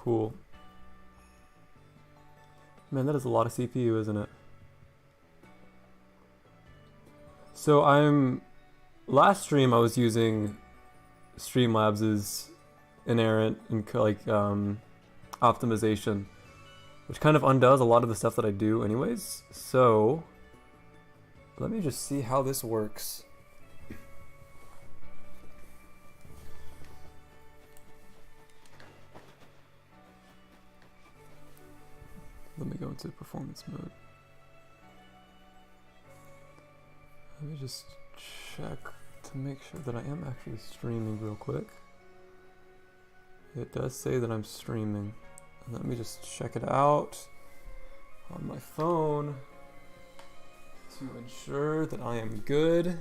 Cool. Man, that is a lot of CPU, isn't it? So last stream I was using Streamlabs's inerrant and optimization, which kind of undoes a lot of the stuff that I do anyways. So let me just see how this works. Let me go into performance mode. Let me just check to make sure that I am actually streaming real quick. It does say that I'm streaming. Let me just check it out on my phone to ensure that I am good.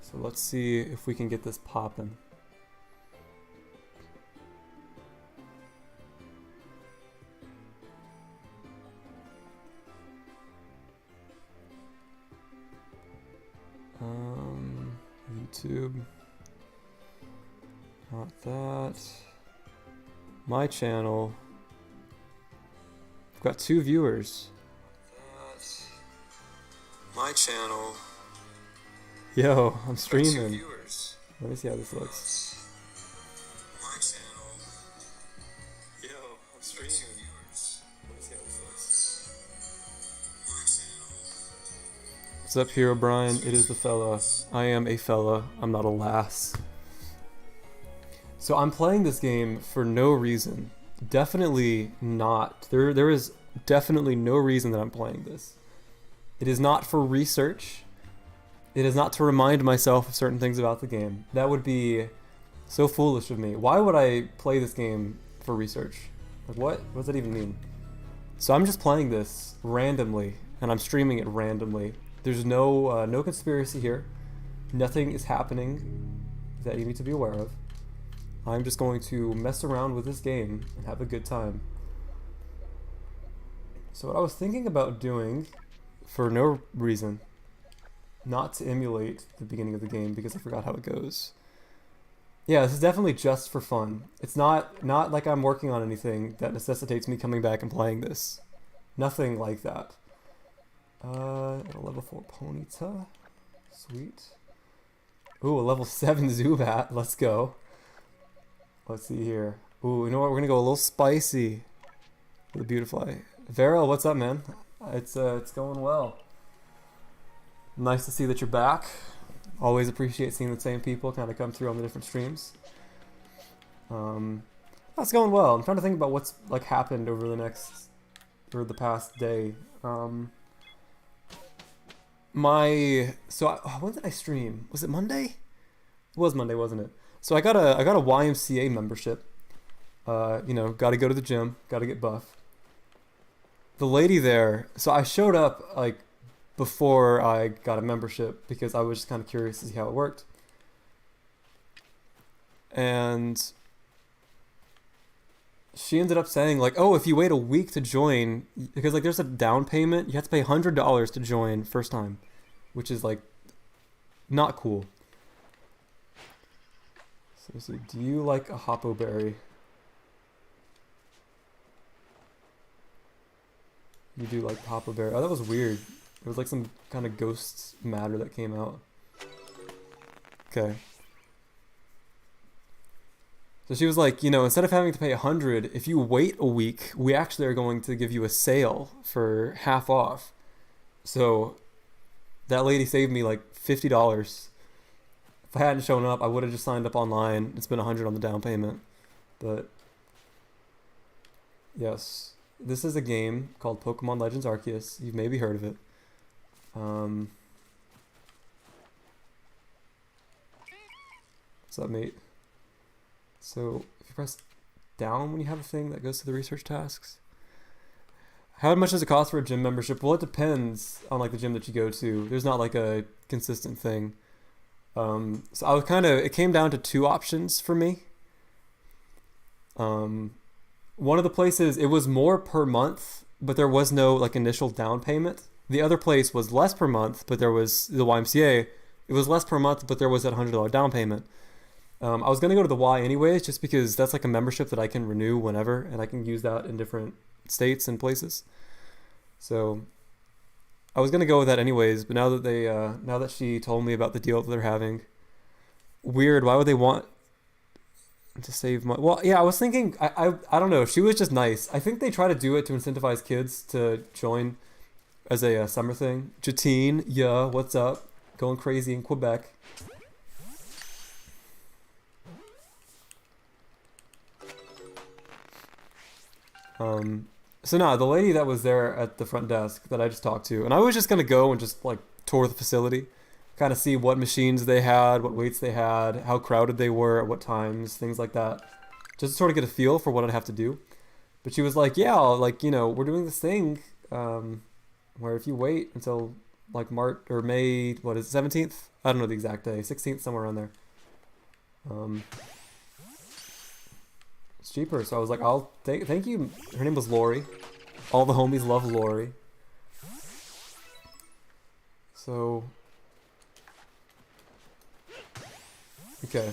So let's see if we can get this popping. YouTube. Not that. My channel. I've got 2 viewers. My channel. Yo, I'm streaming. Let me see how this looks. My channel. Yo, I'm streaming. Let me see how this looks. My channel. What's up, Hero Brian? It is the fella. I am a fella. I'm not a lass. So I'm playing this game for no reason. Definitely not. There is definitely no reason that I'm playing this. It is not for research. It is not to remind myself of certain things about the game. That would be so foolish of me. Why would I play this game for research? Like what? What does that even mean? So I'm just playing this randomly, and I'm streaming it randomly. There's no conspiracy here. Nothing is happening that you need to be aware of. I'm just going to mess around with this game and have a good time. So what I was thinking about doing, for no reason, not to emulate the beginning of the game because I forgot how it goes. Yeah, this is definitely just for fun. It's not like I'm working on anything that necessitates me coming back and playing this. Nothing like that. A level 4 Ponyta. Sweet. Ooh, a level 7 Zubat. Let's go. Let's see here. Ooh, you know what? We're gonna go a little spicy with the Beautifly. Varel, what's up, man? It's going well. Nice to see that you're back. Always appreciate seeing the same people kind of come through on the different streams. That's going well. I'm trying to think about what's like happened over the past day. When did I stream? Was it Monday? It was Monday, wasn't it? So I got a YMCA membership. Got to go to the gym, got to get buff. The lady there, so I showed up like before I got a membership because I was just kind of curious to see how it worked. And she ended up saying like, oh, if you wait a week to join, because like there's a down payment, you have to pay $100 to join first time, which is like not cool. So do you like a Hoppo Berry? You do like Hoppo Berry. Oh, that was weird. It was like some kind of ghost matter that came out. Okay. So she was like, instead of having to pay $100, if you wait a week, we actually are going to give you a sale for half off. So that lady saved me like $50. If I hadn't shown up, I would have just signed up online. It's been $100 on the down payment. But yes, this is a game called Pokemon Legends Arceus. You've maybe heard of it. What's up, mate? So if you press down when you have a thing that goes to the research tasks. How much does it cost for a gym membership? Well, it depends on like the gym that you go to. There's not like a consistent thing. So I was it came down to 2 options for me. One of the places, it was more per month, but there was no like initial down payment. The other place was less per month, but there was the YMCA, It was less per month, but there was that $100 down payment. I was gonna go to the Y anyways, just because that's like a membership that I can renew whenever, and I can use that in different states and places. So I was gonna go with that anyways, but now that she told me about the deal that they're having, weird. Why would they want to save money? Well, yeah, I was thinking. I don't know. She was just nice. I think they try to do it to incentivize kids to join as a summer thing. Jatine, yeah, what's up? Going crazy in Quebec. So no, the lady that was there at the front desk that I just talked to, and I was just gonna go and just like tour the facility, kind of see what machines they had, what weights they had, how crowded they were at what times, things like that, just to sort of get a feel for what I'd have to do. But she was like, yeah, like, you know, we're doing this thing, where if you wait until like March or May, what is it, 17th? I don't know the exact day, 16th, somewhere around there. It's cheaper, so I was like, I'll thank you. Her name was Lori. All the homies love Lori. So, okay.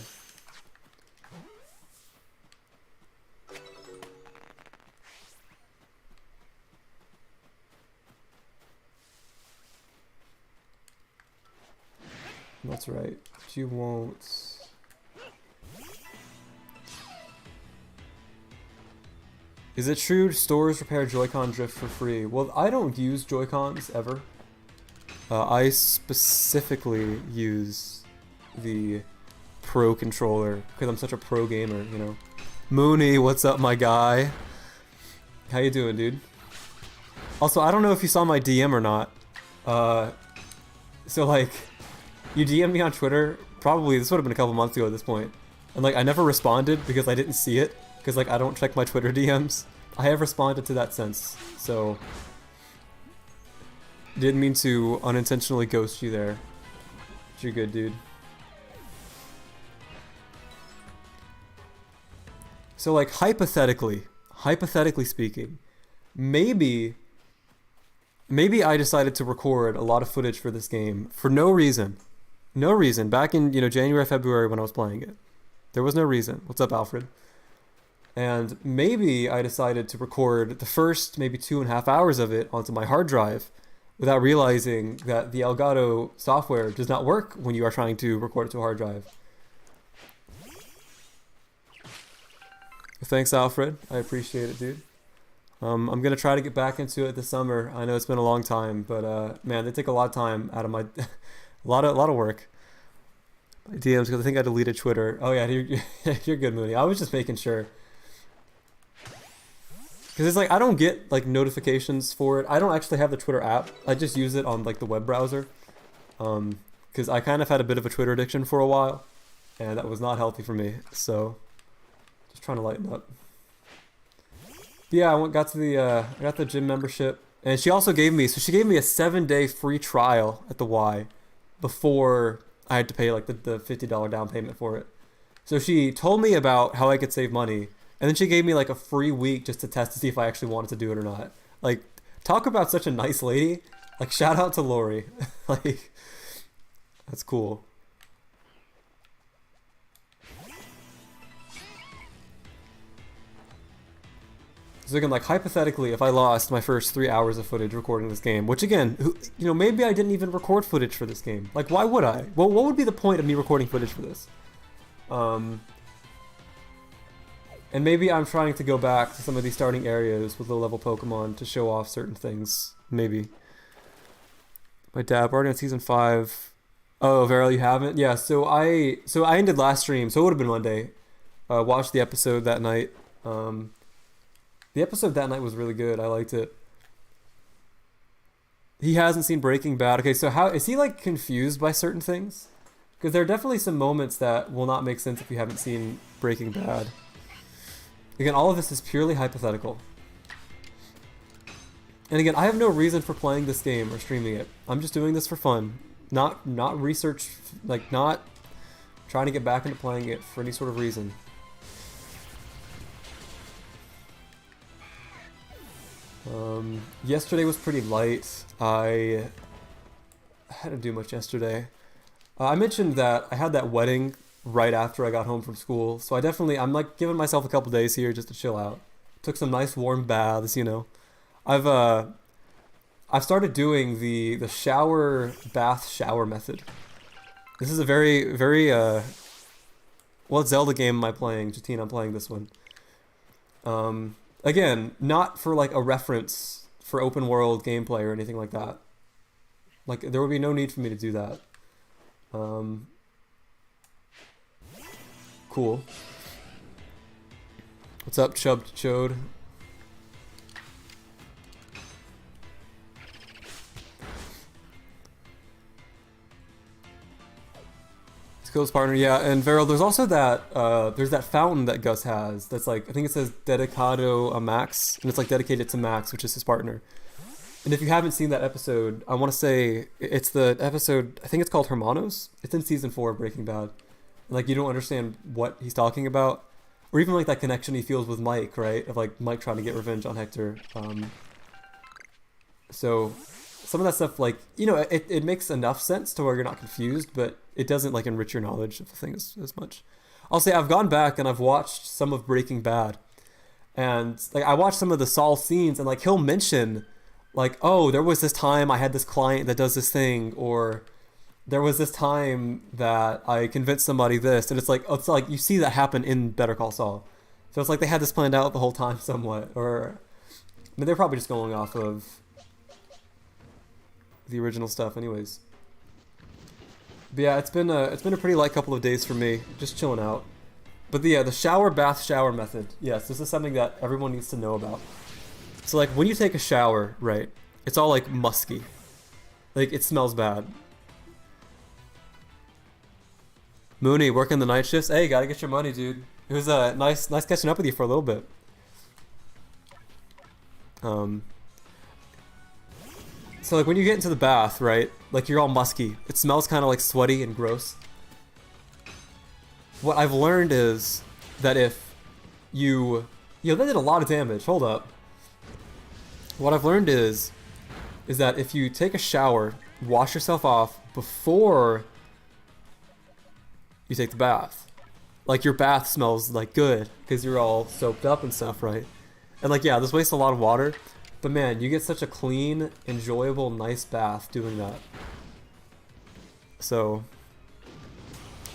That's right. But you won't. Is it true stores repair Joy-Con drift for free? Well, I don't use Joy-Cons ever. I specifically use the Pro controller because I'm such a pro gamer, you know. Mooney, what's up, my guy? How you doing, dude? Also, I don't know if you saw my DM or not. So like, you DM'd me on Twitter. Probably this would have been a couple months ago at this point, and like I never responded because I didn't see it. Because like I don't check my Twitter DMs. I have responded to that since, so didn't mean to unintentionally ghost you there. But you're good, dude. So like hypothetically speaking, maybe I decided to record a lot of footage for this game for no reason. No reason. Back in, you know, January, February when I was playing it. There was no reason. What's up, Alfred? And maybe I decided to record the first maybe 2.5 hours of it onto my hard drive without realizing that the Elgato software does not work when you are trying to record it to a hard drive. Thanks, Alfred. I appreciate it, dude. I'm going to try to get back into it this summer. I know it's been a long time, but man, they take a lot of time out of my... a lot of work. My DMs, because I think I deleted Twitter. Oh yeah, you're good, Mooney. I was just making sure. Because it's like, I don't get like notifications for it. I don't actually have the Twitter app. I just use it on like the web browser. Because I kind of had a bit of a Twitter addiction for a while. And that was not healthy for me. So, just trying to lighten up. Yeah, I got the gym membership. And she also gave me, so she gave me a 7-day free trial at the Y before I had to pay like the $50 down payment for it. So she told me about how I could save money. And then she gave me like a free week just to test to see if I actually wanted to do it or not. Like, talk about such a nice lady. Like, shout out to Lori. Like, that's cool. So again, like, hypothetically, if I lost my first 3 hours of footage recording this game, which again, you know, maybe I didn't even record footage for this game. Like, why would I? Well, what would be the point of me recording footage for this? And maybe I'm trying to go back to some of these starting areas with low-level Pokemon to show off certain things. Maybe. My dad, already on season 5. Oh, Varel, you haven't? Yeah, so I ended last stream, so it would have been Monday. Watched the episode that night. The episode that night was really good. I liked it. He hasn't seen Breaking Bad. Okay, so how is he like confused by certain things? Because there are definitely some moments that will not make sense if you haven't seen Breaking Bad. Again, all of this is purely hypothetical. And again, I have no reason for playing this game or streaming it. I'm just doing this for fun. Not research, like not trying to get back into playing it for any sort of reason. Yesterday was pretty light. I hadn't do much yesterday. I mentioned that I had that wedding right after I got home from school, so I'm like giving myself a couple days here just to chill out. Took some nice warm baths, you know. I've uh I've started doing the shower bath shower method. This is a very what Zelda game am I playing? Justine, I'm playing this one. Again, not for like a reference for open world gameplay or anything like that. Like there would be no need for me to do that. Um, cool. What's up, Chub Chode? Skills partner, yeah, and Vero, there's also there's that fountain that Gus has that's like, I think it says Dedicado a Max, and it's like dedicated to Max, which is his partner. And if you haven't seen that episode, I want to say it's the episode, I think it's called Hermanos. It's in season 4 of Breaking Bad. And like, you don't understand what he's talking about. Or even like that connection he feels with Mike, right? Of like Mike trying to get revenge on Hector. So some of that stuff, like, you know, it makes enough sense to where you're not confused, but it doesn't like enrich your knowledge of the thing as much. I'll say I've gone back and I've watched some of Breaking Bad. And like, I watched some of the Saul scenes, and like, he'll mention like, oh, there was this time I had this client that does this thing, or there was this time that I convinced somebody this, and it's like you see that happen in Better Call Saul. So it's like they had this planned out the whole time somewhat, or I mean, they're probably just going off of the original stuff, anyways. But yeah, it's been a pretty light couple of days for me, just chilling out. But the shower bath shower method, yes, this is something that everyone needs to know about. So like when you take a shower, right, it's all like musky. Like it smells bad. Mooney working the night shifts. Hey, gotta get your money, dude. It was nice catching up with you for a little bit. So like when you get into the bath, right, like you're all musky. It smells kind of like sweaty and gross. What I've learned is that if that did a lot of damage. Hold up. What I've learned is that if you take a shower, wash yourself off before you take the bath, like your bath smells like good because you're all soaked up and stuff, right? And like, yeah, this wastes a lot of water, but man, you get such a clean, enjoyable, nice bath doing that. So,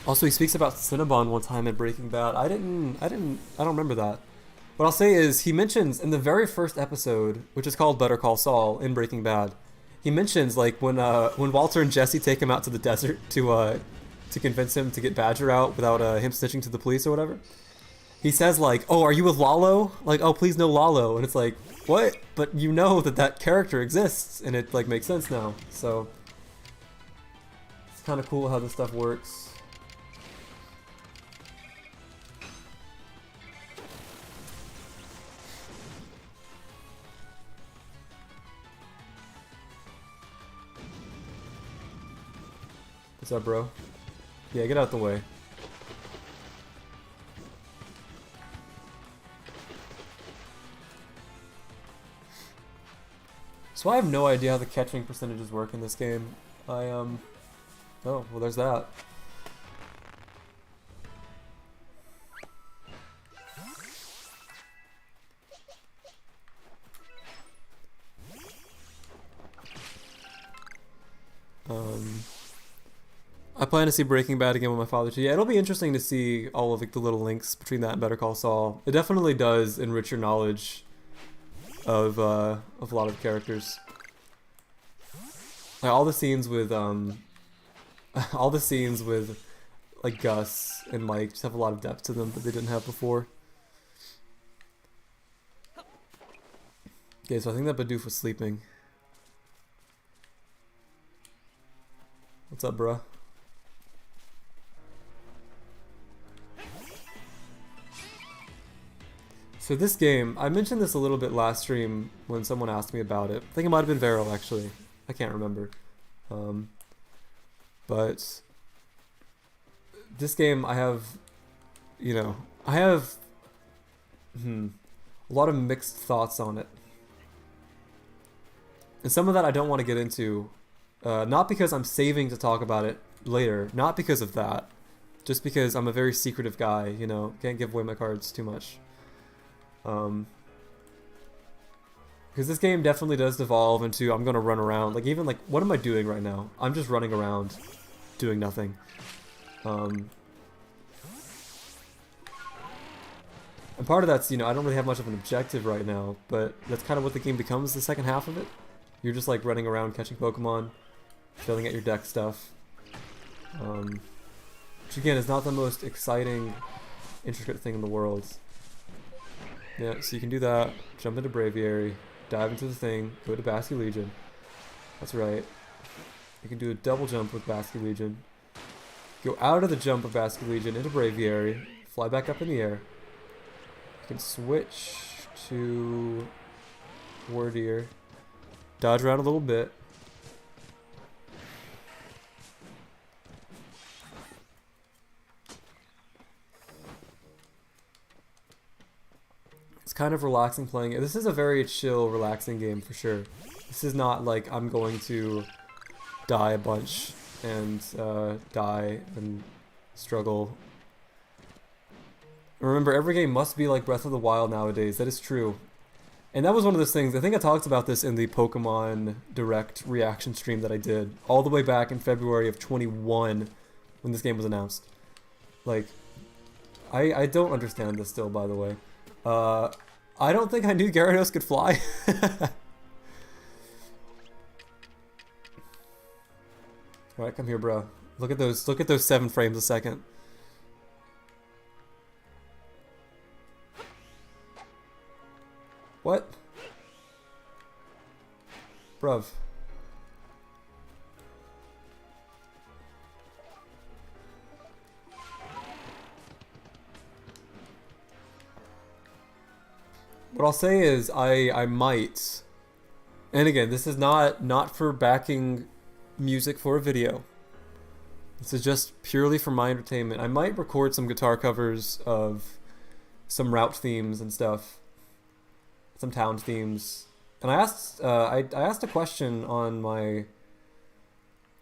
also he speaks about Cinnabon one time in Breaking Bad. I don't remember that. What I'll say is he mentions in the very first episode, which is called Better Call Saul in Breaking Bad, he mentions like when Walter and Jesse take him out to the desert to convince him to get Badger out without him snitching to the police or whatever. He says like, "Oh, are you with Lalo?" Like, "Oh, please no Lalo." And it's like, what? But you know that character exists, and it like makes sense now. So it's kind of cool how this stuff works. What's up, bro? Yeah, get out the way. So I have no idea how the catching percentages work in this game. Oh, well, there's that. I plan to see Breaking Bad again with my father too. Yeah, it'll be interesting to see all of like, the little links between that and Better Call Saul. It definitely does enrich your knowledge of a lot of characters. Like all the scenes with like Gus and Mike just have a lot of depth to them that they didn't have before. Okay, so I think that Bidoof was sleeping. What's up, bruh? So this game, I mentioned this a little bit last stream when someone asked me about it. I think it might have been Vero, actually. I can't remember. But this game, I have a lot of mixed thoughts on it. And some of that I don't want to get into Not because I'm saving to talk about it later. Not because of that. Just because I'm a very secretive guy, you know. Can't give away my cards too much. Because this game definitely does devolve into I'm gonna run around. Like, even like, what am I doing right now? I'm just running around, doing nothing. And part of that's, you know, I don't really have much of an objective right now, but that's kind of what the game becomes the second half of it. You're just like running around catching Pokemon, filling out your deck stuff. Which again is not the most exciting, intricate thing in the world. Yeah, so you can do that, jump into Braviary, dive into the thing, go to Basculegion. That's right. You can do a double jump with Basculegion. Go out of the jump of Basculegion into Braviary, fly back up in the air. You can switch to Wardeer, dodge around a little bit. It's kind of relaxing playing it. This is a very chill, relaxing game for sure. This is not like I'm going to die a bunch and die and struggle. Remember, every game must be like Breath of the Wild nowadays. That is true. And that was one of those things, I think I talked about this in the Pokemon Direct reaction stream that I did all the way back in February of 21 when this game was announced. Like, I don't understand this still, by the way. I don't think I knew Gyarados could fly. Alright, come here, bro. Look at those 7 frames a second. What? Bruv. What I'll say is I might, and again, this is not for backing music for a video. This is just purely for my entertainment. I might record some guitar covers of some route themes and stuff. Some town themes, and I asked a question on my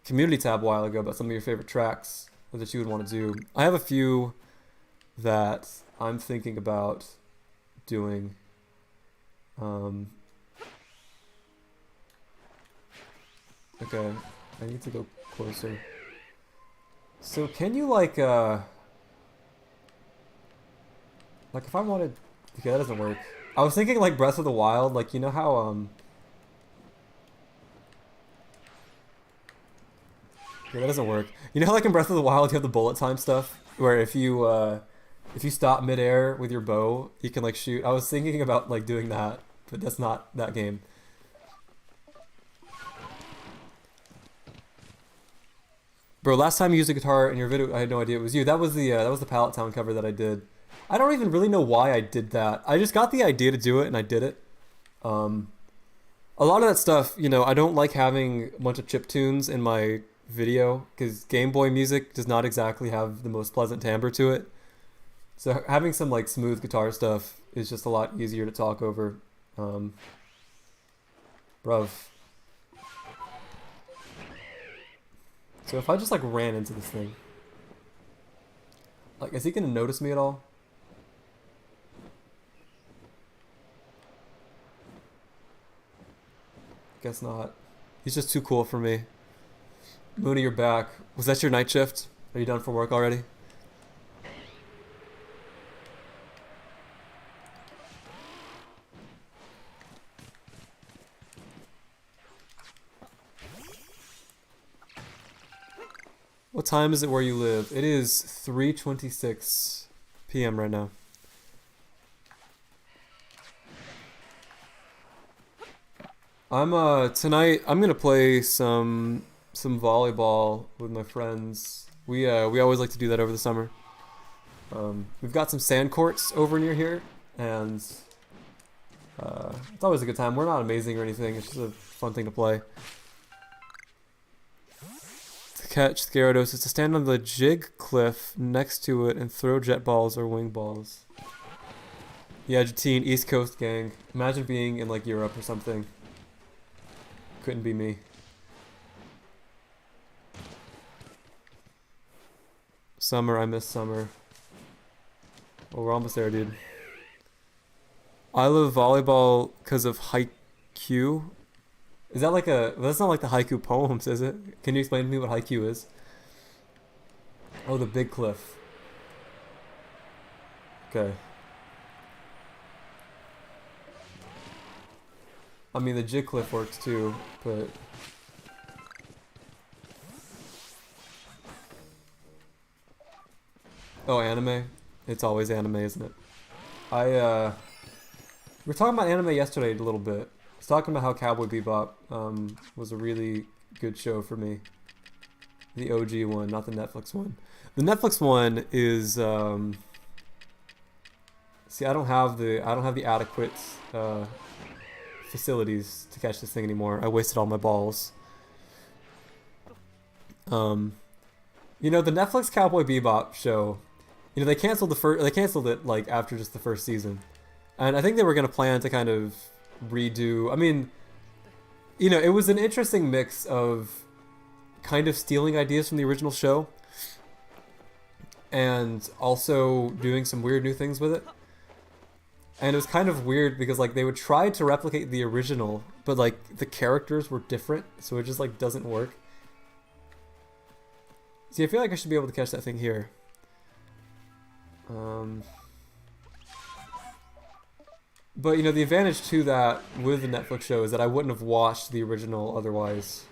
community tab a while ago about some of your favorite tracks that you would want to do. I have a few that I'm thinking about doing. Okay, I need to go closer. So can you like if I wanted, okay, that doesn't work. I was thinking like Breath of the Wild, like, you know how okay, that doesn't work. You know how like in Breath of the Wild you have the bullet time stuff where if you stop midair with your bow, you can like shoot. I was thinking about like doing that, but that's not that game. Bro, last time you used a guitar in your video, I had no idea it was you. That was the Pallet Town cover that I did. I don't even really know why I did that. I just got the idea to do it and I did it. A lot of that stuff, you know, I don't like having a bunch of chiptunes in my video because Game Boy music does not exactly have the most pleasant timbre to it. So having some like smooth guitar stuff is just a lot easier to talk over. Bruv. So if I just like ran into this thing, like, is he gonna notice me at all? Guess not. He's just too cool for me. Mooney, you're back. Was that your night shift? Are you done for work already? What time is it where you live? It is 3:26 p.m. right now. Tonight I'm gonna play some volleyball with my friends. We always like to do that over the summer. We've got some sand courts over near here, and it's always a good time. We're not amazing or anything. It's just a fun thing to play. To catch Gyarados is to stand on the jig cliff next to it and throw jet balls or wing balls. Yeah, Jatine, East Coast gang. Imagine being in like Europe or something. Couldn't be me. Summer, I miss summer. Well, we're almost there, dude. I love volleyball because of haiku. Is that like a... That's not like the haiku poems, is it? Can you explain to me what haiku is? Oh, the big cliff. Okay. I mean, the jig cliff works too, but... Oh, anime? It's always anime, isn't it? We were talking about anime yesterday a little bit. I was talking about how Cowboy Bebop was a really good show for me. The OG one, not the Netflix one. The Netflix one is see, I don't have the adequate facilities to catch this thing anymore. I wasted all my balls. You know, the Netflix Cowboy Bebop show, you know, they canceled it like after just the first season. And I think they were going to plan to kind of redo. I mean, you know, it was an interesting mix of kind of stealing ideas from the original show and also doing some weird new things with it. And it was kind of weird because like they would try to replicate the original, but like the characters were different, so it just like doesn't work. See, I feel like I should be able to catch that thing here. But you know, the advantage to that with the Netflix show is that I wouldn't have watched the original otherwise.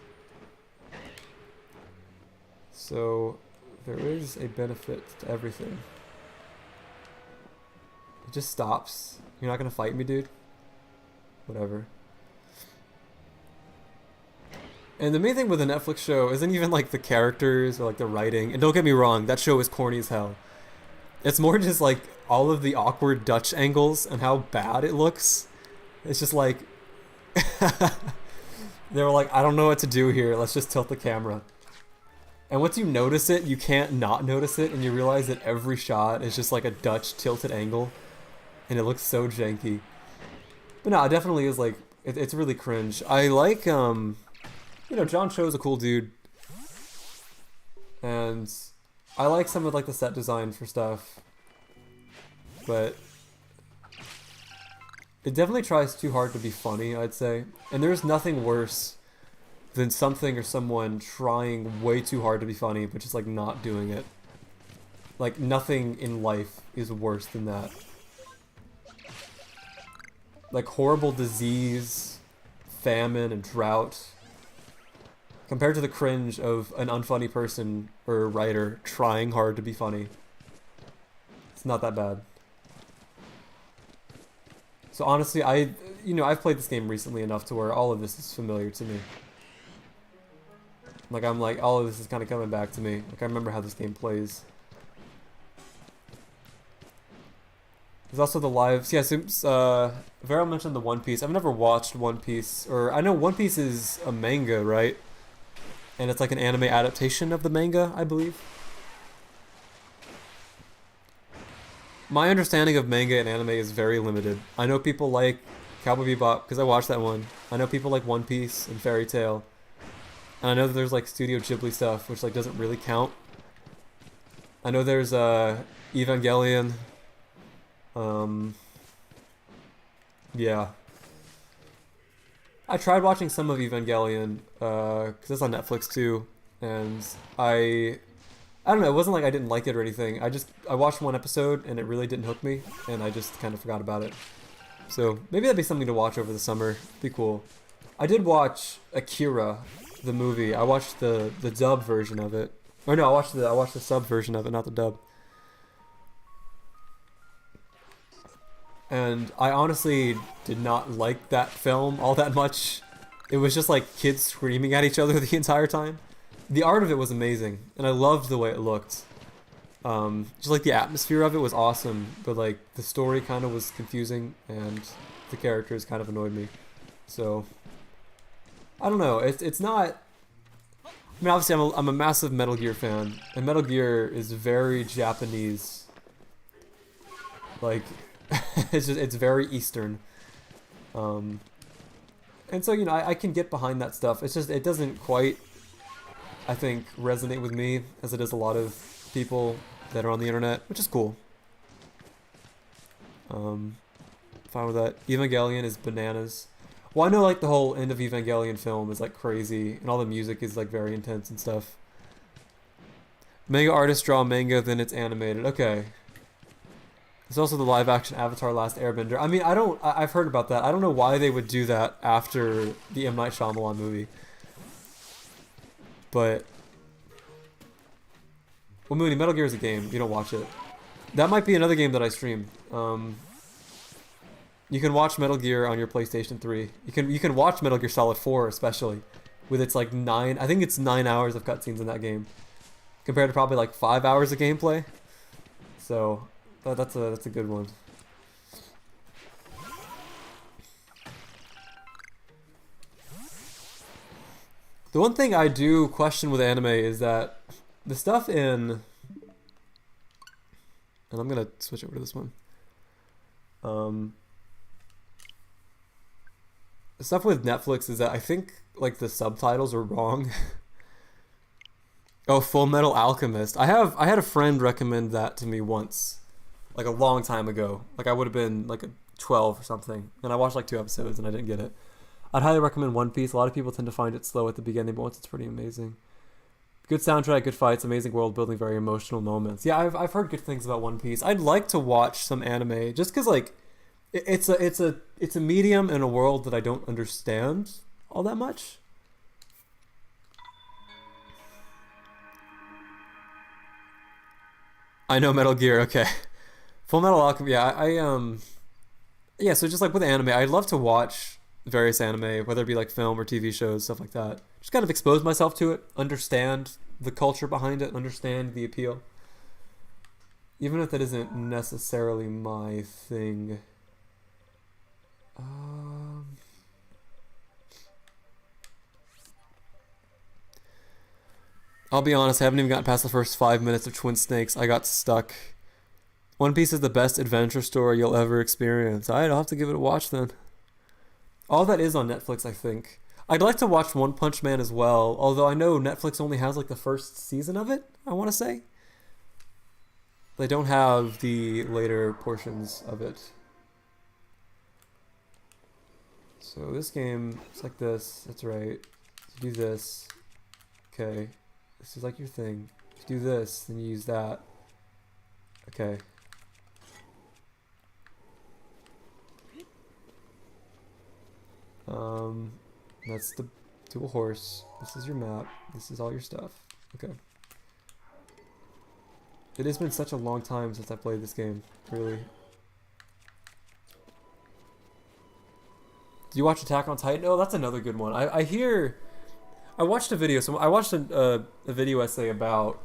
So there is a benefit to everything. It just stops. You're not gonna fight me, dude? Whatever. And the main thing with the Netflix show isn't even like the characters or like the writing. And don't get me wrong, that show is corny as hell. It's more just like all of the awkward Dutch angles and how bad it looks. It's just like they were like, I don't know what to do here. Let's just tilt the camera. And once you notice it, you can't not notice it, and you realize that every shot is just like a Dutch tilted angle, and it looks so janky. But no, it definitely is like it's really cringe. I like you know, John Cho's a cool dude, and I like some of like the set design for stuff, but it definitely tries too hard to be funny, I'd say. And there's nothing worse than something or someone trying way too hard to be funny, but just like not doing it. Like nothing in life is worse than that. Like horrible disease, famine, and drought, compared to the cringe of an unfunny person or writer trying hard to be funny. It's not that bad. So honestly, you know, I've played this game recently enough to where all of this is familiar to me. Like, I'm like, all of this is kind of coming back to me. Like, I remember how this game plays. There's also the live... Yeah, so, Vero mentioned the One Piece. I've never watched One Piece. Or, I know One Piece is a manga, right? And it's like an anime adaptation of the manga, I believe. My understanding of manga and anime is very limited. I know people like Cowboy Bebop, because I watched that one. I know people like One Piece and Fairy Tail. And I know that there's like Studio Ghibli stuff, which like doesn't really count. I know there's Evangelion. Yeah. I tried watching some of Evangelion, because it's on Netflix too, and I don't know, it wasn't like I didn't like it or anything. I watched one episode and it really didn't hook me, and I just kind of forgot about it. So maybe that'd be something to watch over the summer. Be cool. I did watch Akira, the movie. I watched the dub version of it. Or no, I watched the sub version of it, not the dub. And I honestly did not like that film all that much. It was just like kids screaming at each other the entire time. The art of it was amazing, and I loved the way it looked. Just like the atmosphere of it was awesome, but like the story kind of was confusing, and the characters kind of annoyed me. So I don't know. It's not. I mean, obviously, I'm a massive Metal Gear fan, and Metal Gear is very Japanese. Like, it's very Eastern. And so, you know, I can get behind that stuff. It's just it doesn't quite, I think, resonate with me as it does a lot of people that are on the internet, which is cool. Fine with that. Evangelion is bananas. Well, I know like the whole end of Evangelion film is like crazy, and all the music is like very intense and stuff. Manga artists draw manga, then it's animated. Okay. There's also the live-action Avatar: Last Airbender. I mean, I've heard about that. I don't know why they would do that after the M. Night Shyamalan movie. But... Well, Mooney, Metal Gear is a game. You don't watch it. That might be another game that I stream. You can watch Metal Gear on your PlayStation 3. You can watch Metal Gear Solid 4 especially, with its like 9. I think it's 9 hours of cutscenes in that game, compared to probably like 5 hours of gameplay. So that's a good one. The one thing I do question with anime is that the stuff in, and I'm gonna switch over to this one. The stuff with Netflix is that I think like the subtitles are wrong. Oh, Full Metal Alchemist. I had a friend recommend that to me once, like a long time ago. Like I would have been like a 12 or something, and I watched like 2 episodes and I didn't get it. I'd highly recommend One Piece. A lot of people tend to find it slow at the beginning, but once it's pretty amazing. Good soundtrack, good fights, amazing world building, very emotional moments. Yeah, I've heard good things about One Piece. I'd like to watch some anime just because like it's a medium in a world that I don't understand all that much. I know Metal Gear. Okay, Full Metal Alchemist. Yeah, yeah. So just like with anime, I'd love to watch various anime, whether it be like film or TV shows, stuff like that. Just kind of expose myself to it, understand the culture behind it, understand the appeal. Even if that isn't necessarily my thing. I'll be honest, I haven't even gotten past the first 5 minutes of Twin Snakes. I got stuck. One Piece is the best adventure story you'll ever experience. Alright, I'll have to give it a watch then. All that is on Netflix, I think. I'd like to watch One Punch Man as well, although I know Netflix only has like the first season of it, I want to say. They don't have the later portions of it. So this game, it's like this, that's right. You do this. Okay. This is like your thing. If you do this, then you use that. Okay. That's the to a horse. This is your map. This is all your stuff. Okay. It has been such a long time since I played this game, really. Do you watch Attack on Titan? Oh, that's another good one. I hear... I watched a video. So I watched a video essay about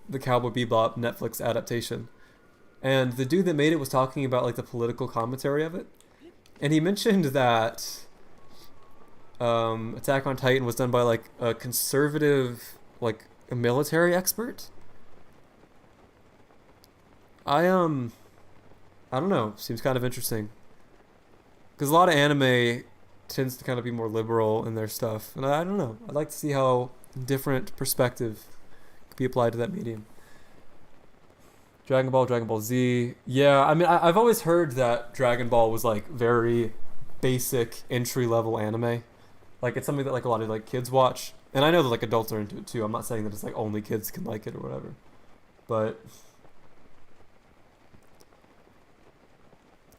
the Cowboy Bebop Netflix adaptation. And the dude that made it was talking about like the political commentary of it. And he mentioned that Attack on Titan was done by like a conservative, like a military expert. I don't know. Seems kind of interesting. Because a lot of anime tends to kind of be more liberal in their stuff. And I don't know. I'd like to see how different perspective could be applied to that medium. Dragon Ball, Dragon Ball Z. Yeah, I mean, I've always heard that Dragon Ball was like very basic entry-level anime. Like it's something that like a lot of like kids watch. And I know that like adults are into it too. I'm not saying that it's like only kids can like it or whatever. But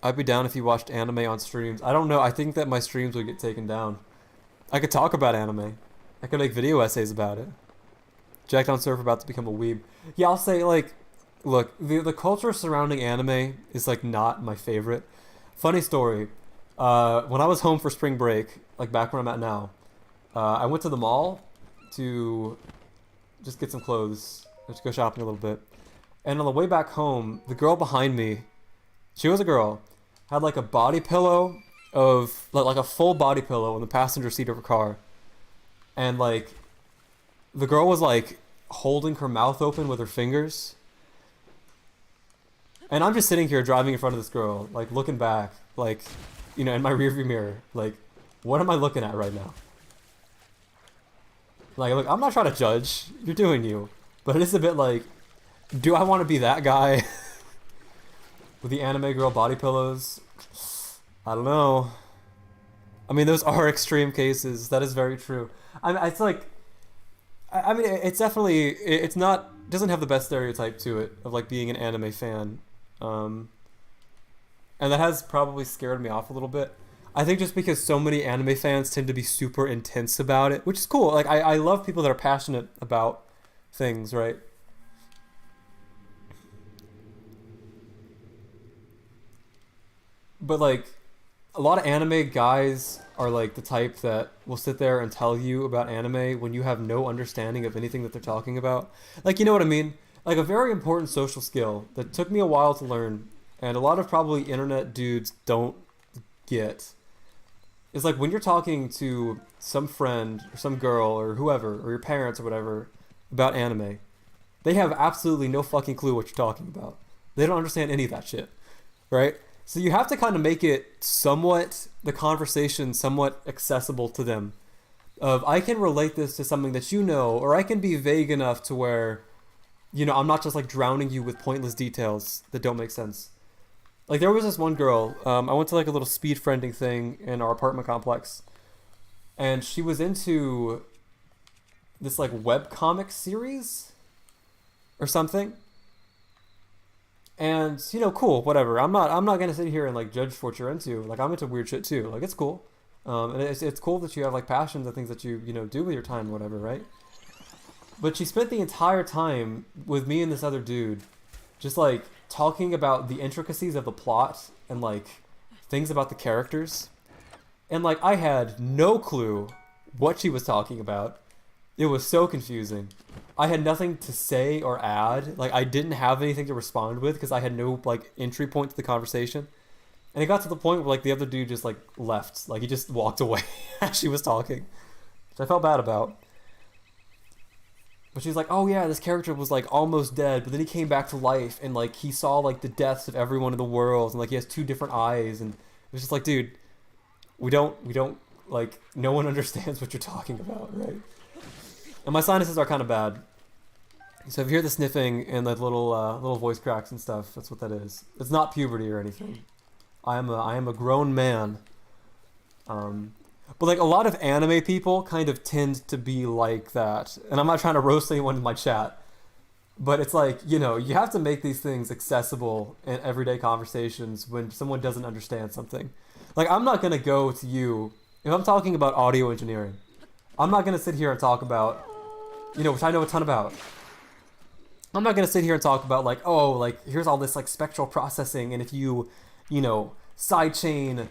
I'd be down if you watched anime on streams. I don't know. I think that my streams would get taken down. I could talk about anime. I could make video essays about it. Jack Down Surfer about to become a weeb. Yeah, I'll say like, look, the culture surrounding anime is like not my favorite. Funny story. When I was home for spring break, like back where I'm at now, I went to the mall to just get some clothes, just go shopping a little bit. And on the way back home, the girl behind me, she was a girl, had like a body pillow of like a full body pillow in the passenger seat of her car, and like the girl was like holding her mouth open with her fingers, and I'm just sitting here driving in front of this girl, like looking back, like, you know, in my rearview mirror, like, what am I looking at right now? Like, look, I'm not trying to judge, you're doing you, but it is a bit like, Do I want to be that guy with the anime girl body pillows? I don't know. I mean, those are extreme cases. That is very true. I mean, it's like, I mean, it's definitely, it's not, doesn't have the best stereotype to it of like being an anime fan. Um, and that has probably scared me off a little bit. I think just because so many anime fans tend to be super intense about it, which is cool. Like, I love people that are passionate about things, right? But like, a lot of anime guys are like the type that will sit there and tell you about anime when you have no understanding of anything that they're talking about. Like, you know what I mean? Like a very important social skill that took me a while to learn, and a lot of probably internet dudes don't get. Is like when you're talking to some friend or some girl or whoever or your parents or whatever about anime, they have absolutely no fucking clue what you're talking about. They don't understand any of that shit, right? So you have to kind of make it somewhat, the conversation somewhat accessible to them. Of, I can relate this to something that you know, or I can be vague enough to where, you know, I'm not just like drowning you with pointless details that don't make sense. Like there was this one girl, I went to like a little speed friending thing in our apartment complex, and she was into this like webcomic series or something. And you know, cool, whatever. I'm not gonna sit here and like judge what you're into. Like I'm into weird shit too. Like it's cool, and it's cool that you have like passions and things that you know do with your time, whatever, right? But she spent the entire time with me and this other dude, just like talking about the intricacies of the plot and like things about the characters, and like I had no clue what she was talking about. It was so confusing. I had nothing to say or add. Like I didn't have anything to respond with because I had no like entry point to the conversation. And it got to the point where like the other dude just like left. Like he just walked away as she was talking, which I felt bad about. But she's like, "Oh yeah, this character was like almost dead, but then he came back to life and like he saw like the deaths of everyone in the world and like he has two different eyes." And it was just like, dude, we don't like no one understands what you're talking about, right? And my sinuses are kind of bad. So if you hear the sniffing and the little voice cracks and stuff, that's what that is. It's not puberty or anything. I am a grown man. But like a lot of anime people kind of tend to be like that. And I'm not trying to roast anyone in my chat. But it's like, you know, you have to make these things accessible in everyday conversations when someone doesn't understand something. Like I'm not going to go to you, if I'm talking about audio engineering, I'm not going to sit here and talk about, you know, which I know a ton about. I'm not going to sit here and talk about like, oh, like here's all this like spectral processing, and if you know, sidechain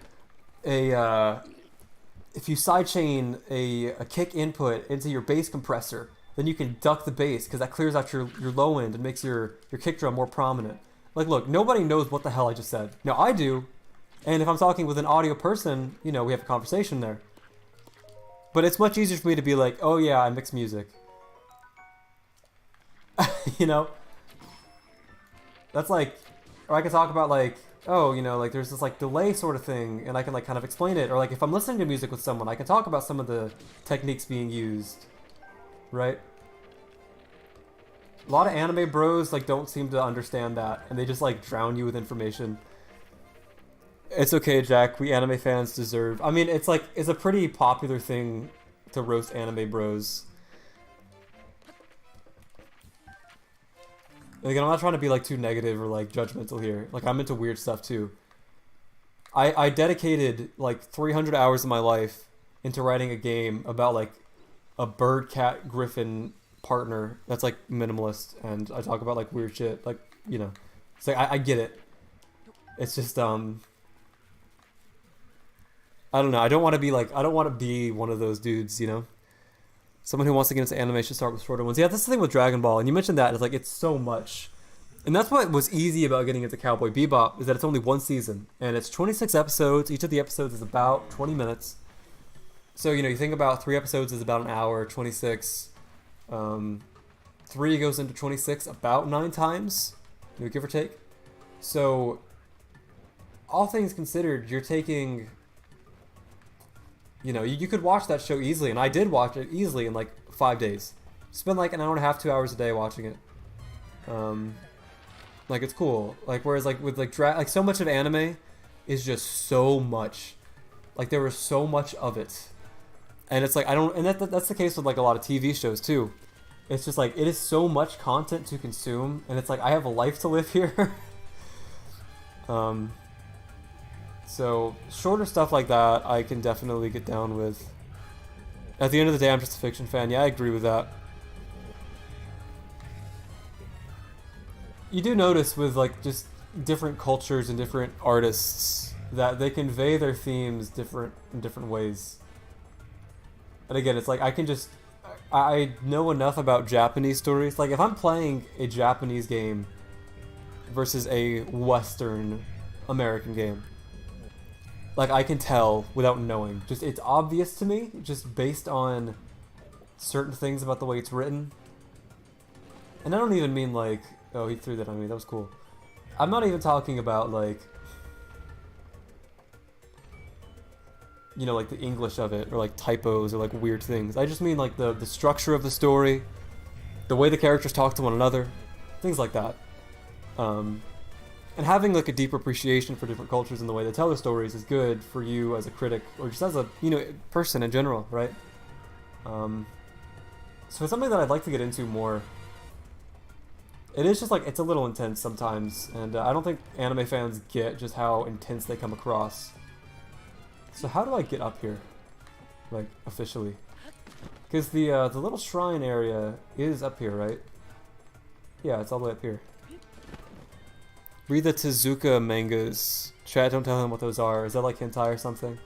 if you sidechain a kick input into your bass compressor, then you can duck the bass because that clears out your low end and makes your kick drum more prominent. Like, look, nobody knows what the hell I just said. Now I do, and if I'm talking with an audio person, you know, we have a conversation there. But it's much easier for me to be like, oh yeah, I mix music. You know? That's like, or I can talk about like, oh, you know, like there's this like delay sort of thing, and I can like kind of explain it. Or like if I'm listening to music with someone, I can talk about some of the techniques being used, right? A lot of anime bros like don't seem to understand that, and they just like drown you with information. It's okay, Jack. We anime fans deserve. I mean, it's like it's a pretty popular thing to roast anime bros. Like, I'm not trying to be like too negative or like judgmental here. Like, I'm into weird stuff too. I dedicated like 300 hours of my life into writing a game about like a bird, cat, griffin partner that's like minimalist, and I talk about like weird shit. Like, you know, it's like I get it. It's just I don't know. I don't want to be like, I don't want to be one of those dudes, you know? Someone who wants to get into anime should start with shorter ones. Yeah, that's the thing with Dragon Ball, and you mentioned that. It's like, it's so much. And that's what was easy about getting into Cowboy Bebop, is that it's only one season. And it's 26 episodes. Each of the episodes is about 20 minutes. So, you know, you think about 3 episodes is about an hour, 26. 3 goes into 26 about 9 times, you know, give or take. So, all things considered, you're taking... You know, you could watch that show easily, and I did watch it easily in like 5 days. Spend like an hour and a half, 2 hours a day watching it. Like it's cool. Like whereas like with like so much of anime is just so much. Like there was so much of it, and it's like I don't. And that's the case with like a lot of TV shows too. It's just like it is so much content to consume, and it's like I have a life to live here. So shorter stuff like that I can definitely get down with. At the end of the day, I'm just a fiction fan. Yeah, I agree with that. You do notice with like just different cultures and different artists that they convey their themes in different ways. And again, it's like I know enough about Japanese stories. Like if I'm playing a Japanese game versus a Western American game, like I can tell without knowing. Just it's obvious to me, just based on certain things about the way it's written. And I don't even mean like, oh, he threw that on me, that was cool. I'm not even talking about like, you know, like the English of it, or like typos, or like weird things. I just mean like the structure of the story, the way the characters talk to one another, things like that. And having like a deep appreciation for different cultures and the way they tell their stories is good for you as a critic, or just as a, you know, person in general, right? So it's something that I'd like to get into more. It is just like, it's a little intense sometimes, and I don't think anime fans get just how intense they come across. So how do I get up here? Like, officially? Because the little shrine area is up here, right? Yeah, it's all the way up here. Read the Tezuka mangas. Chat, don't tell him what those are. Is that like hentai or something?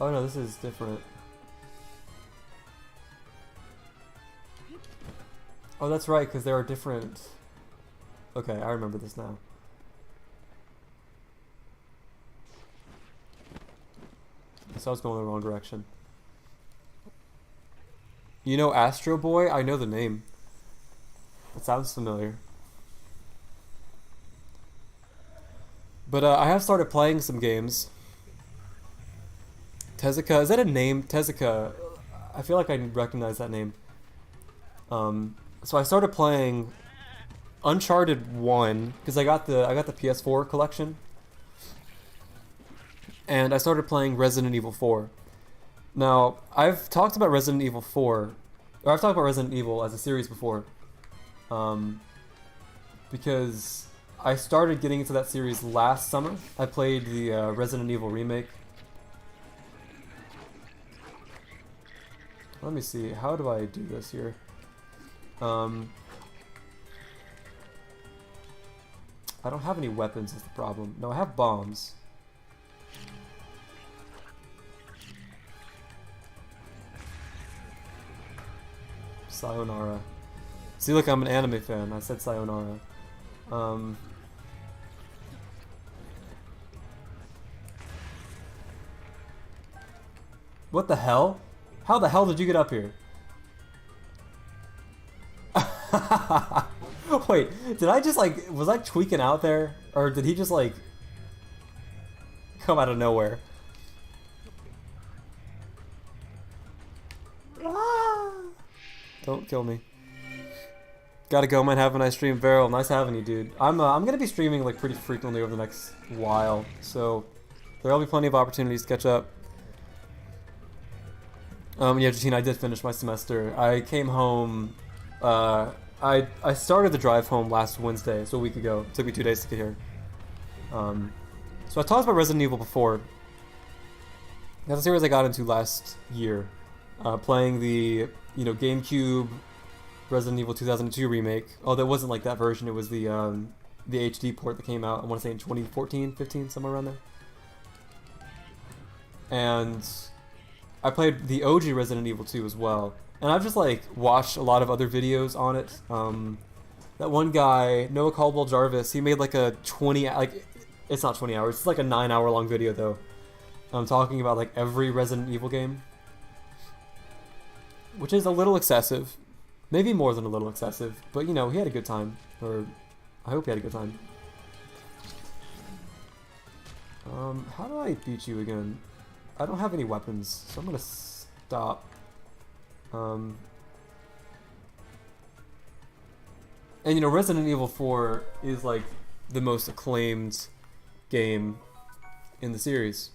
Oh no, this is different. Oh, that's right, because there are different... Okay, I remember this now. So I was going the wrong direction. You know Astro Boy? I know the name. It sounds familiar. But I have started playing some games. Tezuka, is that a name? Tezuka. I feel like I recognize that name. So I started playing Uncharted 1 because I got the PS4 collection. And I started playing Resident Evil 4. Now, I've talked about Resident Evil 4, or I've talked about Resident Evil as a series before, because I started getting into that series last summer. I played the Resident Evil remake. Let me see, how do I do this here? I don't have any weapons is the problem. No, I have bombs. Sayonara. See, look, I'm an anime fan. I said sayonara. What the hell? How the hell did you get up here? Wait, did I just like, was I tweaking out there? Or did he just like come out of nowhere? Don't kill me. Gotta go, might have a nice stream. Varel, nice having you, dude. I'm gonna be streaming like pretty frequently over the next while, so there'll be plenty of opportunities to catch up. Yeah, Justine, I did finish my semester. I came home, I started the drive home last Wednesday, so a week ago. It took me 2 days to get here. So I talked about Resident Evil before. That's a series I got into last year. Playing the, you know, GameCube Resident Evil 2002 remake. Oh, that wasn't like that version. It was the HD port that came out, I want to say in 2014, 15, somewhere around there. And I played the OG Resident Evil 2 as well. And I've just like watched a lot of other videos on it. That one guy, Noah Caldwell Jarvis, he made like a 20, like, it's not 20 hours, it's like a 9-hour long video though. Talking about like every Resident Evil game. Which is a little excessive. Maybe more than a little excessive. But you know, he had a good time. Or, I hope he had a good time. How do I beat you again? I don't have any weapons, so I'm gonna stop. And you know, Resident Evil 4 is like the most acclaimed game in the series.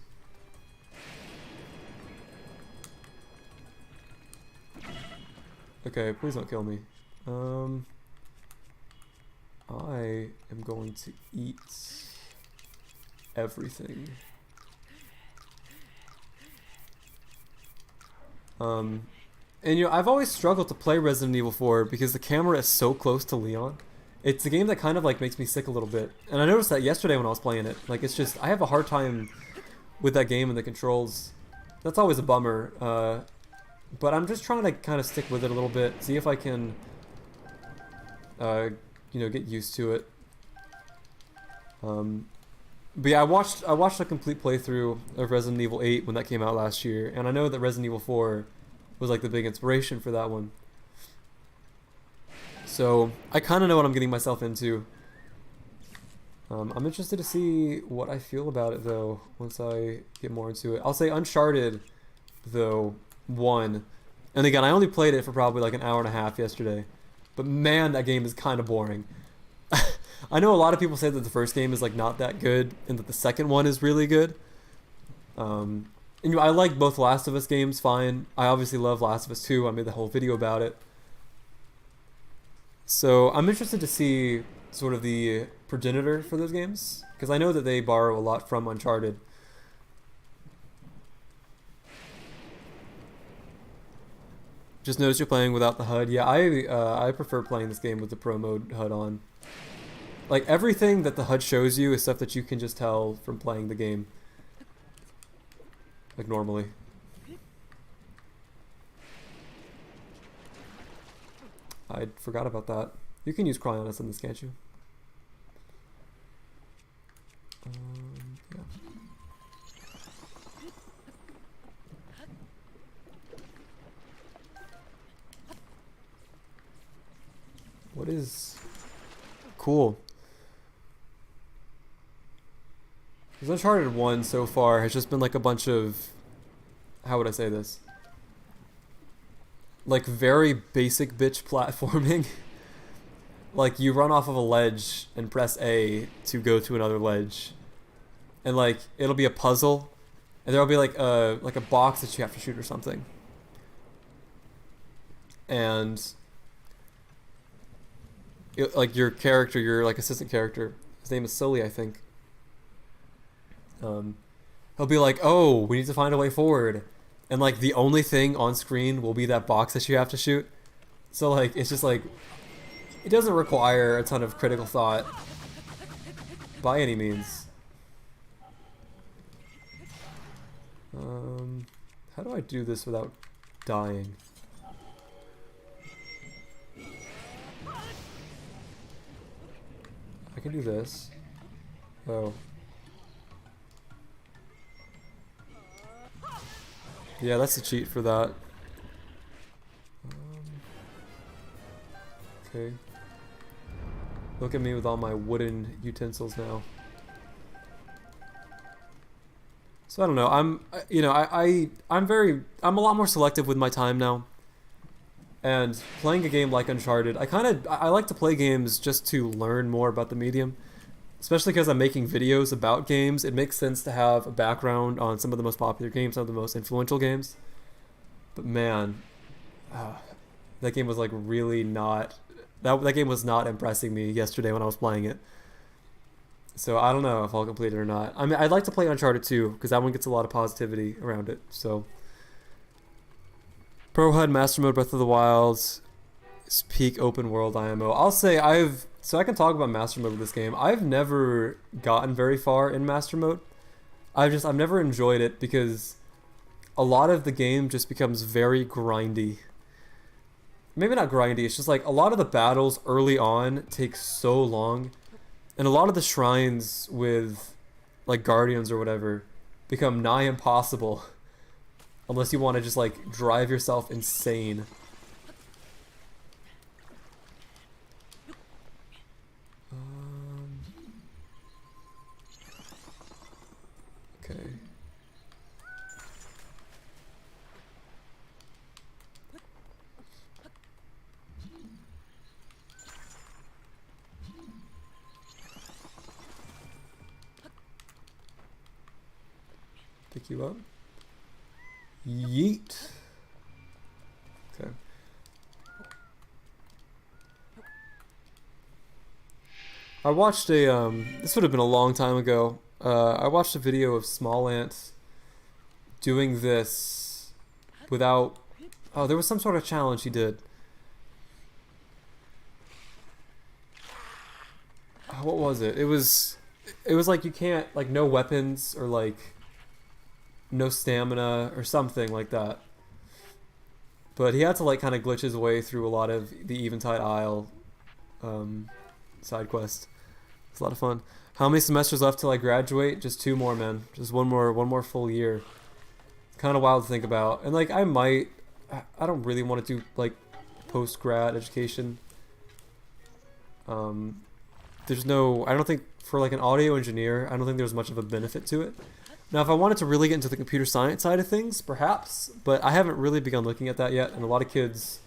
Okay, please don't kill me. I am going to eat everything. And you know, I've always struggled to play Resident Evil 4 because the camera is so close to Leon. It's a game that kind of like makes me sick a little bit. And I noticed that yesterday when I was playing it. Like, it's just, I have a hard time with that game and the controls. That's always a bummer. But I'm just trying to kind of stick with it a little bit, see if I can, you know, get used to it. But yeah, I watched a complete playthrough of Resident Evil 8 when that came out last year, and I know that Resident Evil 4 was like the big inspiration for that one. So I kind of know what I'm getting myself into. I'm interested to see what I feel about it though once I get more into it. I'll say Uncharted though 1, and again I only played it for probably like an hour and a half yesterday, but man, that game is kind of boring. I know a lot of people say that the first game is like not that good and that the second one is really good. And you know, I like both Last of Us games fine. I obviously love Last of Us 2. I made the whole video about it. So I'm interested to see sort of the progenitor for those games, because I know that they borrow a lot from Uncharted. Just notice you're playing without the HUD. Yeah, I prefer playing this game with the Pro Mode HUD on. Like, everything that the HUD shows you is stuff that you can just tell from playing the game. Like, normally. I forgot about that. You can use Cryonis in this, can't you? Yeah. What is... Cool. Because Uncharted 1 so far has just been like a bunch of... How would I say this? Like very basic bitch platforming. Like you run off of a ledge and press A to go to another ledge. And like it'll be a puzzle. And there'll be like a box that you have to shoot or something. And... like your character, your like assistant character, his name is Sully, I think. He'll be like, "Oh, we need to find a way forward," and like the only thing on screen will be that box that you have to shoot. So like it's just like it doesn't require a ton of critical thought by any means. How do I do this without dying? I can do this. Oh. Yeah, that's a cheat for that. Okay. Look at me with all my wooden utensils now. So I don't know. I'm a lot more selective with my time now. And playing a game like Uncharted, I like to play games just to learn more about the medium. Especially because I'm making videos about games, it makes sense to have a background on some of the most popular games, some of the most influential games. But man, that game was like really not... That game was not impressing me yesterday when I was playing it. So I don't know if I'll complete it or not. I mean, I'd like to play Uncharted 2, because that one gets a lot of positivity around it, so... Pro HUD, Master Mode, Breath of the Wild, peak open world IMO. I'll say so I can talk about Master Mode with this game. I've never gotten very far in Master Mode. I've never enjoyed it because a lot of the game just becomes very grindy. Maybe not grindy, it's just like a lot of the battles early on take so long, and a lot of the shrines with like guardians or whatever become nigh impossible unless you want to just like drive yourself insane. Okay. Pick you up. Yeet. Okay. I watched a, this would have been a long time ago. I watched a video of Small Ant doing this without, oh, there was some sort of challenge he did. What was it? It was like you can't, like, no weapons or like no stamina or something like that. But he had to like kind of glitch his way through a lot of the Eventide Isle side quest. It's a lot of fun. How many semesters left till I graduate? Just 2 more, man. Just one more full year. Kind of wild to think about. And like I don't really want to do like post-grad education. There's no, I don't think for like an audio engineer, I don't think there's much of a benefit to it. Now, if I wanted to really get into the computer science side of things, perhaps, but I haven't really begun looking at that yet, and a lot of kids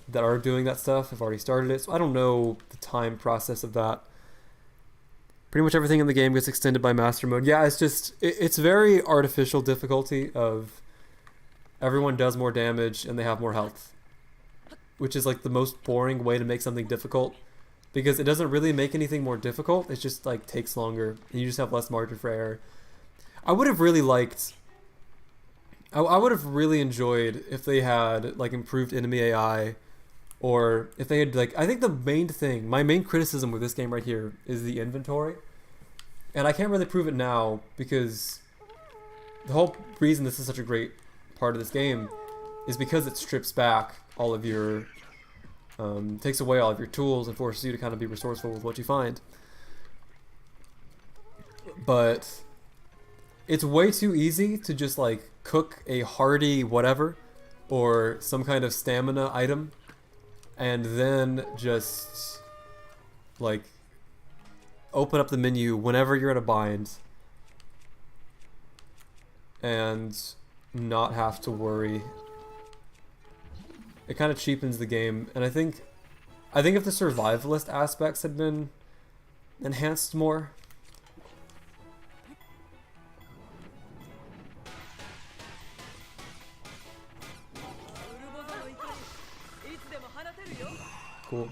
that are doing that stuff have already started it, so I don't know the time process of that. Pretty much everything in the game gets extended by master mode. Yeah, it's just, it's very artificial difficulty of everyone does more damage and they have more health, which is like the most boring way to make something difficult, because it doesn't really make anything more difficult, it just like takes longer, and you just have less margin for error. I would have really liked, I would have really enjoyed if they had like improved enemy AI, or if they had like, I think the main thing, my main criticism with this game right here is the inventory. And I can't really prove it now because the whole reason this is such a great part of this game is because it strips back all of your, takes away all of your tools and forces you to kind of be resourceful with what you find. But it's way too easy to just like cook a hearty whatever or some kind of stamina item and then just like open up the menu whenever you're in a bind and not have to worry. It kind of cheapens the game, and I think if the survivalist aspects had been enhanced more. Cool.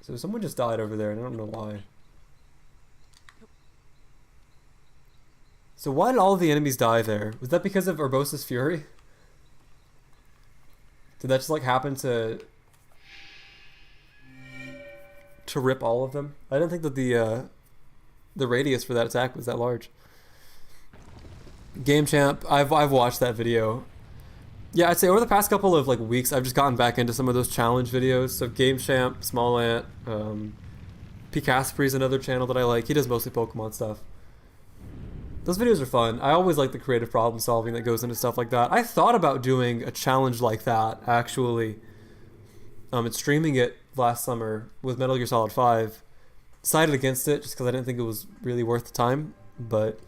So someone just died over there, and I don't know why. So why did all of the enemies die there? Was that because of Urbosa's Fury? Did that just like happen to rip all of them? I didn't think that the radius for that attack was that large. Game Champ, I've watched that video. Yeah, I'd say over the past couple of like weeks, I've just gotten back into some of those challenge videos. So Game Champ, Small Ant, P. Caspri's another channel that I like. He does mostly Pokemon stuff. Those videos are fun. I always like the creative problem solving that goes into stuff like that. I thought about doing a challenge like that, actually. And streaming it last summer with Metal Gear Solid 5. Decided against it just because I didn't think it was really worth the time, but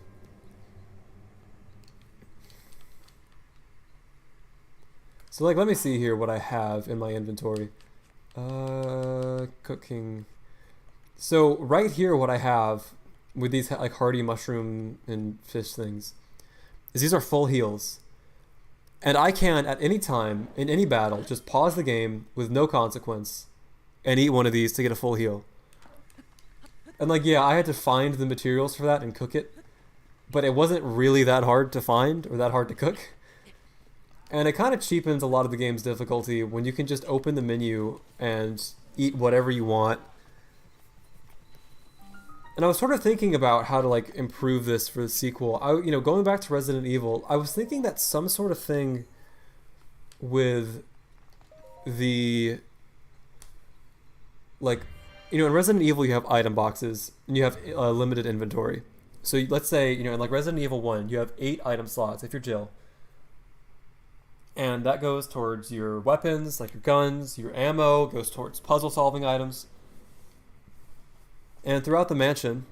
so like let me see here what I have in my inventory. Cooking. So right here what I have with these like hardy mushroom and fish things is these are full heals. And I can at any time in any battle just pause the game with no consequence and eat one of these to get a full heal. And like yeah, I had to find the materials for that and cook it, but it wasn't really that hard to find or that hard to cook. And it kind of cheapens a lot of the game's difficulty when you can just open the menu and eat whatever you want. And I was sort of thinking about how to like improve this for the sequel. Going back to Resident Evil, I was thinking that some sort of thing with the like, in Resident Evil you have item boxes and you have limited inventory. So let's say, in like Resident Evil 1, you have 8 item slots if you're Jill. And that goes towards your weapons, like your guns, your ammo, goes towards puzzle solving items. And throughout the mansion,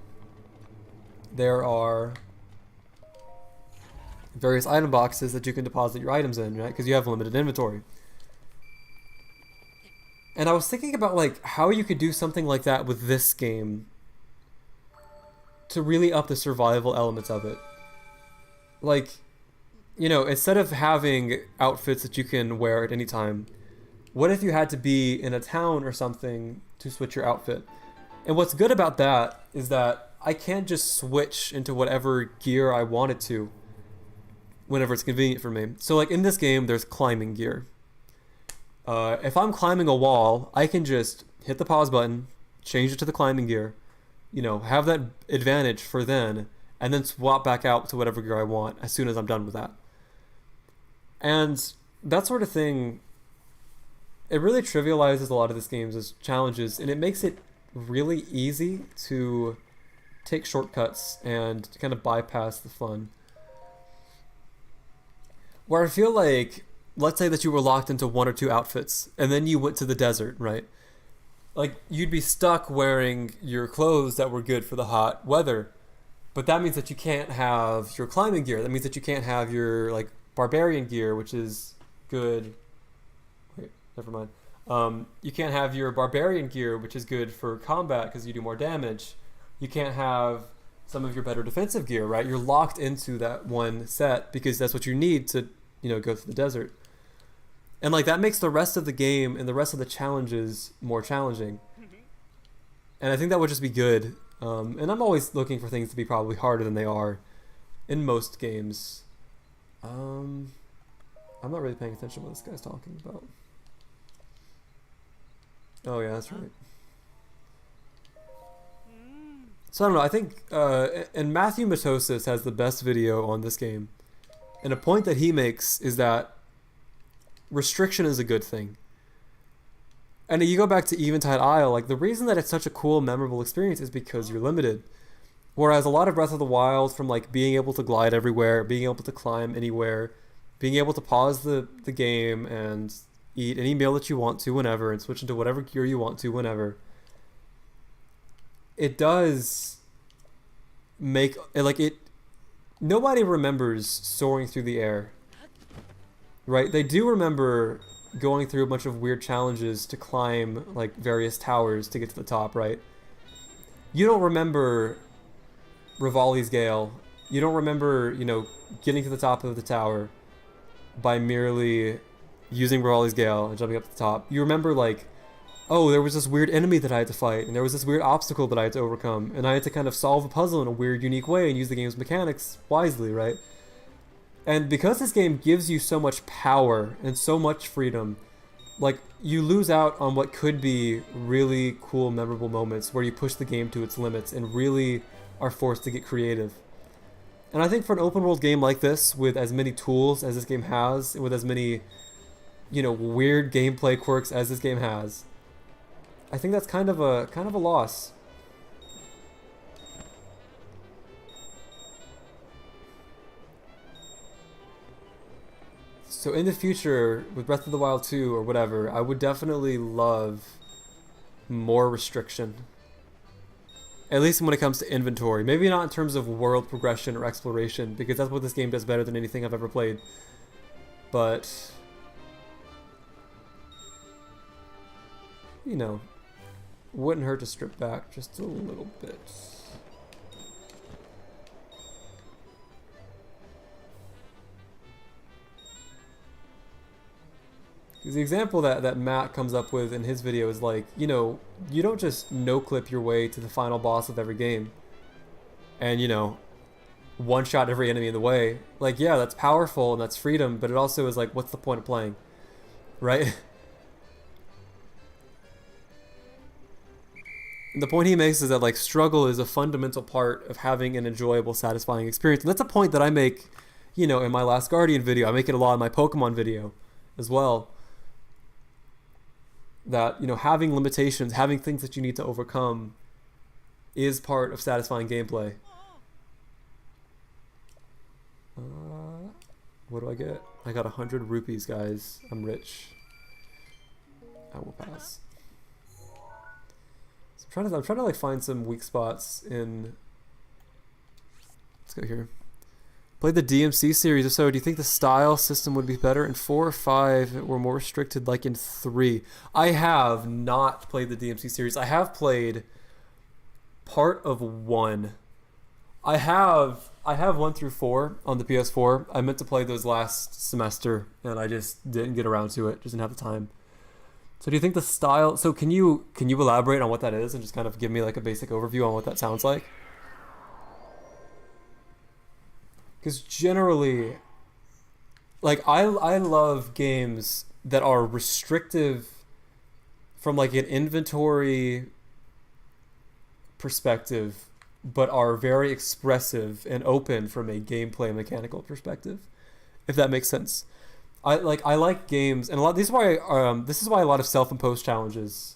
there are various item boxes that you can deposit your items in, right? Because you have limited inventory. And I was thinking about like how you could do something like that with this game to really up the survival elements of it. Like, you know, instead of having outfits that you can wear at any time, what if you had to be in a town or something to switch your outfit? And what's good about that is that I can't just switch into whatever gear I wanted to whenever it's convenient for me. So like in this game, there's climbing gear. If I'm climbing a wall, I can just hit the pause button, change it to the climbing gear, you know, have that advantage for then, and then swap back out to whatever gear I want as soon as I'm done with that. And that sort of thing, it really trivializes a lot of this game's challenges, and it makes it really easy to take shortcuts and kind of bypass the fun. Where I feel like, let's say that you were locked into one or two outfits, and then you went to the desert, right? Like, you'd be stuck wearing your clothes that were good for the hot weather, but that means that you can't have your climbing gear. That means that you can't have your, like, barbarian gear, which is good. Wait, never mind. You can't have your barbarian gear, which is good for combat because you do more damage. You can't have some of your better defensive gear, right? You're locked into that one set because that's what you need to, you know, go through the desert. And like that makes the rest of the game and the rest of the challenges more challenging. And I think that would just be good. And I'm always looking for things to be probably harder than they are in most games. I'm not really paying attention to what this guy's talking about. Oh yeah, that's right. So I don't know, I think, and Matthew Matosis has the best video on this game. And a point that he makes is that restriction is a good thing. And you go back to Eventide Isle, like the reason that it's such a cool, memorable experience is because you're limited. Whereas a lot of Breath of the Wild, from like being able to glide everywhere, being able to climb anywhere, being able to pause the game and eat any meal that you want to whenever and switch into whatever gear you want to whenever, it does make, like it, nobody remembers soaring through the air. Right, they do remember going through a bunch of weird challenges to climb like various towers to get to the top, right? You don't remember Rivali's Gale. You don't remember, you know, getting to the top of the tower by merely using Rivali's Gale and jumping up to the top. You remember like, oh, there was this weird enemy that I had to fight, and there was this weird obstacle that I had to overcome, and I had to kind of solve a puzzle in a weird, unique way and use the game's mechanics wisely, right? And because this game gives you so much power and so much freedom, like, you lose out on what could be really cool, memorable moments where you push the game to its limits and really are forced to get creative. And I think for an open world game like this, with as many tools as this game has, with as many, you know, weird gameplay quirks as this game has, I think that's kind of a loss. So in the future, with Breath of the Wild 2 or whatever, I would definitely love more restriction. At least when it comes to inventory. Maybe not in terms of world progression or exploration, because that's what this game does better than anything I've ever played. But, you know, wouldn't hurt to strip back just a little bit. Because the example that Matt comes up with in his video is like, you know, you don't just no-clip your way to the final boss of every game and, you know, one-shot every enemy in the way. Like, yeah, that's powerful and that's freedom, but it also is like, what's the point of playing? Right? And the point he makes is that, like, struggle is a fundamental part of having an enjoyable, satisfying experience. And that's a point that I make, you know, in my Last Guardian video. I make it a lot in my Pokemon video as well. That, you know, having limitations, having things that you need to overcome is part of satisfying gameplay. What do I get? I got 100 rupees, guys. I'm rich. I will pass. So I'm trying to like find some weak spots in Let's go here. Played the DMC series. If so, do you think the style system would be better in 4 or 5 or more restricted like in 3? I have not played the DMC series. I have played part of 1. I have 1 through 4 on the PS4. I meant to play those last semester, and I just didn't get around to it. Just didn't have the time. So do you think the style... So can you elaborate on what that is and just kind of give me like a basic overview on what that sounds like? Because generally, like, I love games that are restrictive from like an inventory perspective, but are very expressive and open from a gameplay mechanical perspective, if that makes sense. I like games, and this is why a lot of self-imposed challenges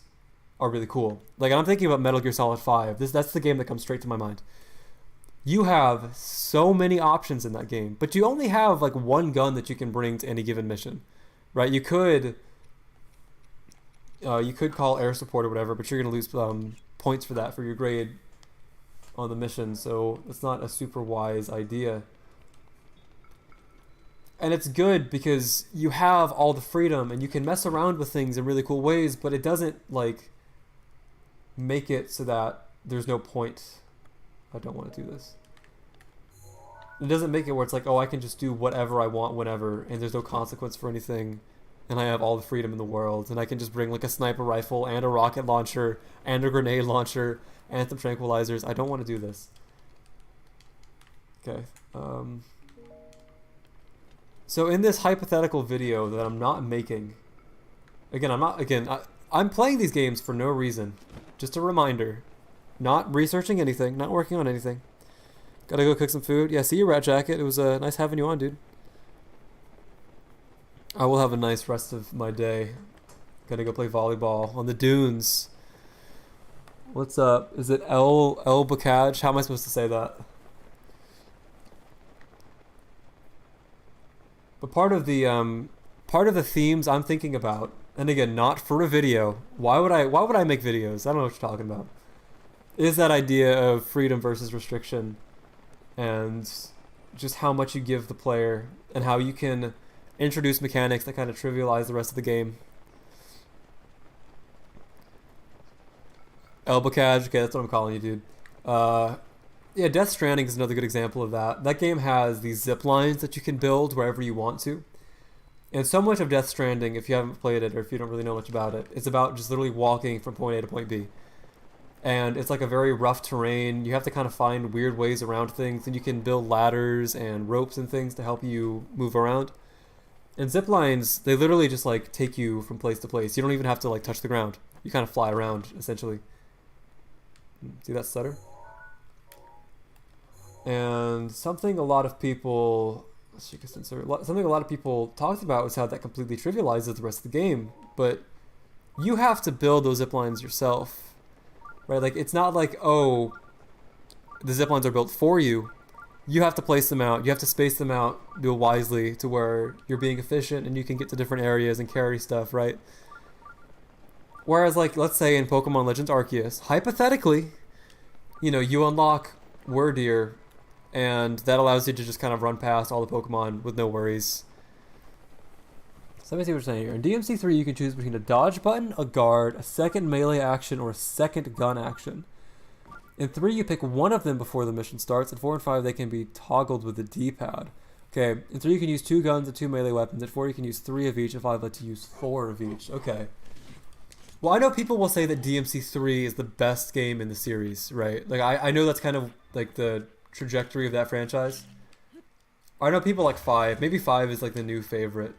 are really cool. Like, I'm thinking about Metal Gear Solid 5. That's the game that comes straight to my mind. You have so many options in that game, but you only have like one gun that you can bring to any given mission, right? You could call air support or whatever, but you're gonna lose points for that for your grade on the mission, so it's not a super wise idea. And it's good because you have all the freedom and you can mess around with things in really cool ways, but it doesn't like make it so that there's no point. I don't want to do this. It doesn't make it where it's like, oh, I can just do whatever I want whenever, and there's no consequence for anything, and I have all the freedom in the world, and I can just bring like a sniper rifle and a rocket launcher and a grenade launcher and some tranquilizers. I don't want to do this. Okay. So in this hypothetical video that I'm not making, I'm playing these games for no reason. Just a reminder. Not researching anything, not working on anything. Gotta go cook some food. Yeah, see you, Rat Jacket. It was nice having you on, dude. I will have a nice rest of my day. Gotta go play volleyball on the dunes. What's up? Is it El Bacaj? How am I supposed to say that? But part of the themes I'm thinking about, and again, not for a video. Why would I make videos? I don't know what you're talking about. Is that idea of freedom versus restriction, and just how much you give the player, and how you can introduce mechanics that kind of trivialize the rest of the game. Elbacaj, okay, that's what I'm calling you, dude. Yeah, Death Stranding is another good example of that. That game has these zip lines that you can build wherever you want to. And so much of Death Stranding, if you haven't played it or if you don't really know much about it, it's about just literally walking from point A to point B. And it's like a very rough terrain. You have to kind of find weird ways around things, and you can build ladders and ropes and things to help you move around. And zip lines, they literally just like take you from place to place. You don't even have to like touch the ground. You kind of fly around, essentially. See that stutter? And something a lot of people talked about was how that completely trivializes the rest of the game. But you have to build those zip lines yourself, right? Like, it's not like, oh, the zip lines are built for you. You have to place them out. You have to space them out, do it wisely to where you're being efficient and you can get to different areas and carry stuff, right? Whereas, like, let's say in Pokemon Legends Arceus, hypothetically, you know, you unlock Wurdeer, and that allows you to just kind of run past all the Pokemon with no worries. So let me see what you're saying here. In DMC 3, you can choose between a dodge button, a guard, a second melee action, or a second gun action. In 3, you pick one of them before the mission starts. In 4 and 5, they can be toggled with the D-pad. Okay, in 3, you can use 2 guns and 2 melee weapons. In 4, you can use 3 of each. In 5, let to use 4 of each. Okay. Well, I know people will say that DMC 3 is the best game in the series, right? Like, I know that's kind of like the trajectory of that franchise. I know people like 5. Maybe 5 is like the new favorite.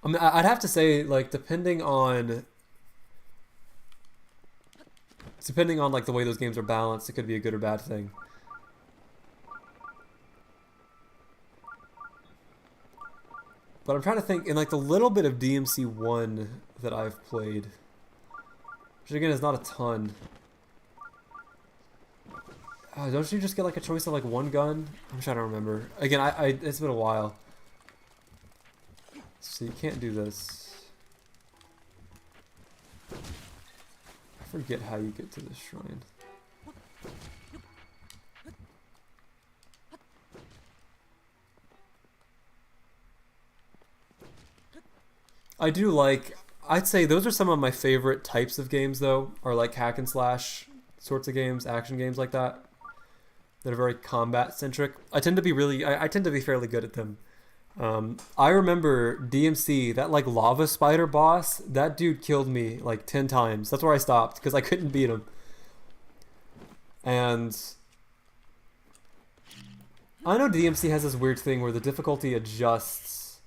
I mean, I'd have to say, like, depending on like the way those games are balanced, it could be a good or bad thing. But I'm trying to think, in like the little bit of DMC 1 that I've played, which again is not a ton. Don't you just get like a choice of like one gun? I'm trying to remember. Again, it's been a while. So you can't do this. I forget how you get to this shrine. I do like. I'd say those are some of my favorite types of games, though, are like hack and slash sorts of games, action games like that that are very combat centric. I tend to be I tend to be fairly good at them. I remember DMC, that like lava spider boss. That dude killed me like 10 times. That's where I stopped because I couldn't beat him. And I know DMC has this weird thing where the difficulty adjusts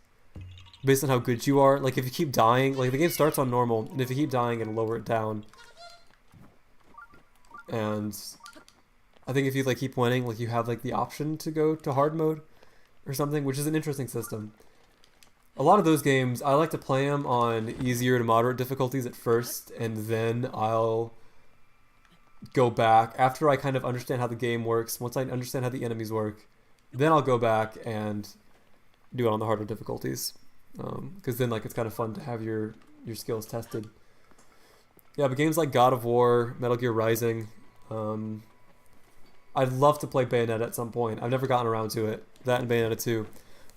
based on how good you are. Like if you keep dying, like the game starts on normal, and if you keep dying, it'll lower it down. And I think if you like keep winning, like you have like the option to go to hard mode or something, which is an interesting system. A lot of those games, I like to play them on easier to moderate difficulties at first, and then I'll go back after I kind of understand how the game works. Once I understand how the enemies work, then I'll go back and do it on the harder difficulties, because then like it's kind of fun to have your skills tested. Yeah, but games like God of War, Metal Gear Rising, I'd love to play Bayonetta at some point. I've never gotten around to it. That and Bayonetta 2.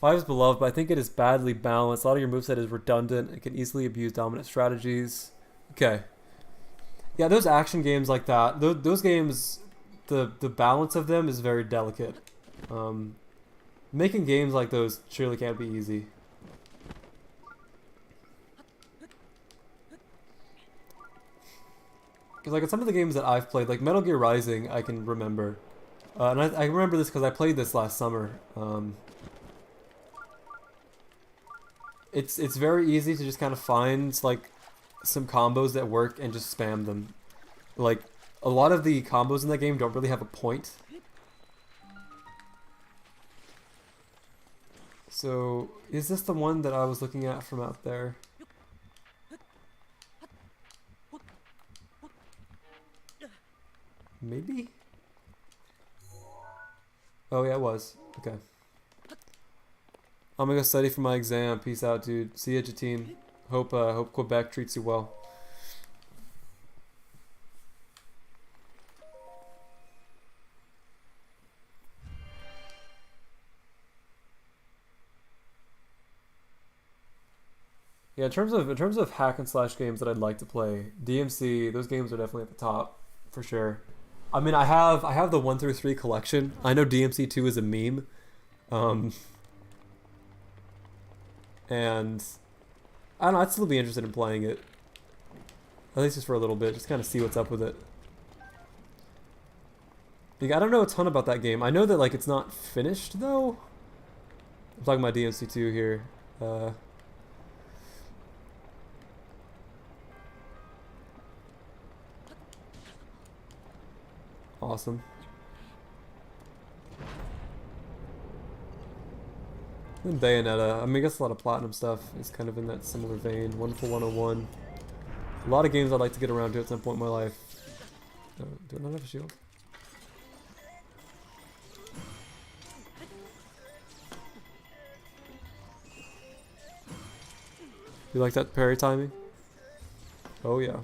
5 is beloved, but I think it is badly balanced. A lot of your moveset is redundant. It can easily abuse dominant strategies. Okay. Yeah, those action games like that, those games, the balance of them is very delicate. Making games like those surely can't be easy. Because like in some of the games that I've played, like Metal Gear Rising, I can remember. And I remember this because I played this last summer. It's very easy to just kind of find like some combos that work and just spam them. Like a lot of the combos in that game don't really have a point. So is this the one that I was looking at from out there? Maybe? Oh yeah, it was. Okay. I'm gonna go study for my exam. Peace out, dude. See ya, Jatine. Hope Quebec treats you well. Yeah, in terms of hack and slash games that I'd like to play, DMC, those games are definitely at the top, for sure. I mean, I have the 1 through 3 collection. I know DMC 2 is a meme. And I don't know, I'd still be interested in playing it. At least just for a little bit, just kind of see what's up with it. Like, I don't know a ton about that game. I know that like it's not finished though. I'm talking about DMC 2 here. Awesome. And Bayonetta. I mean, I guess a lot of Platinum stuff is kind of in that similar vein. Wonderful 101. A lot of games I'd like to get around to at some point in my life. Do I not have a shield? You like that parry timing? Oh yeah.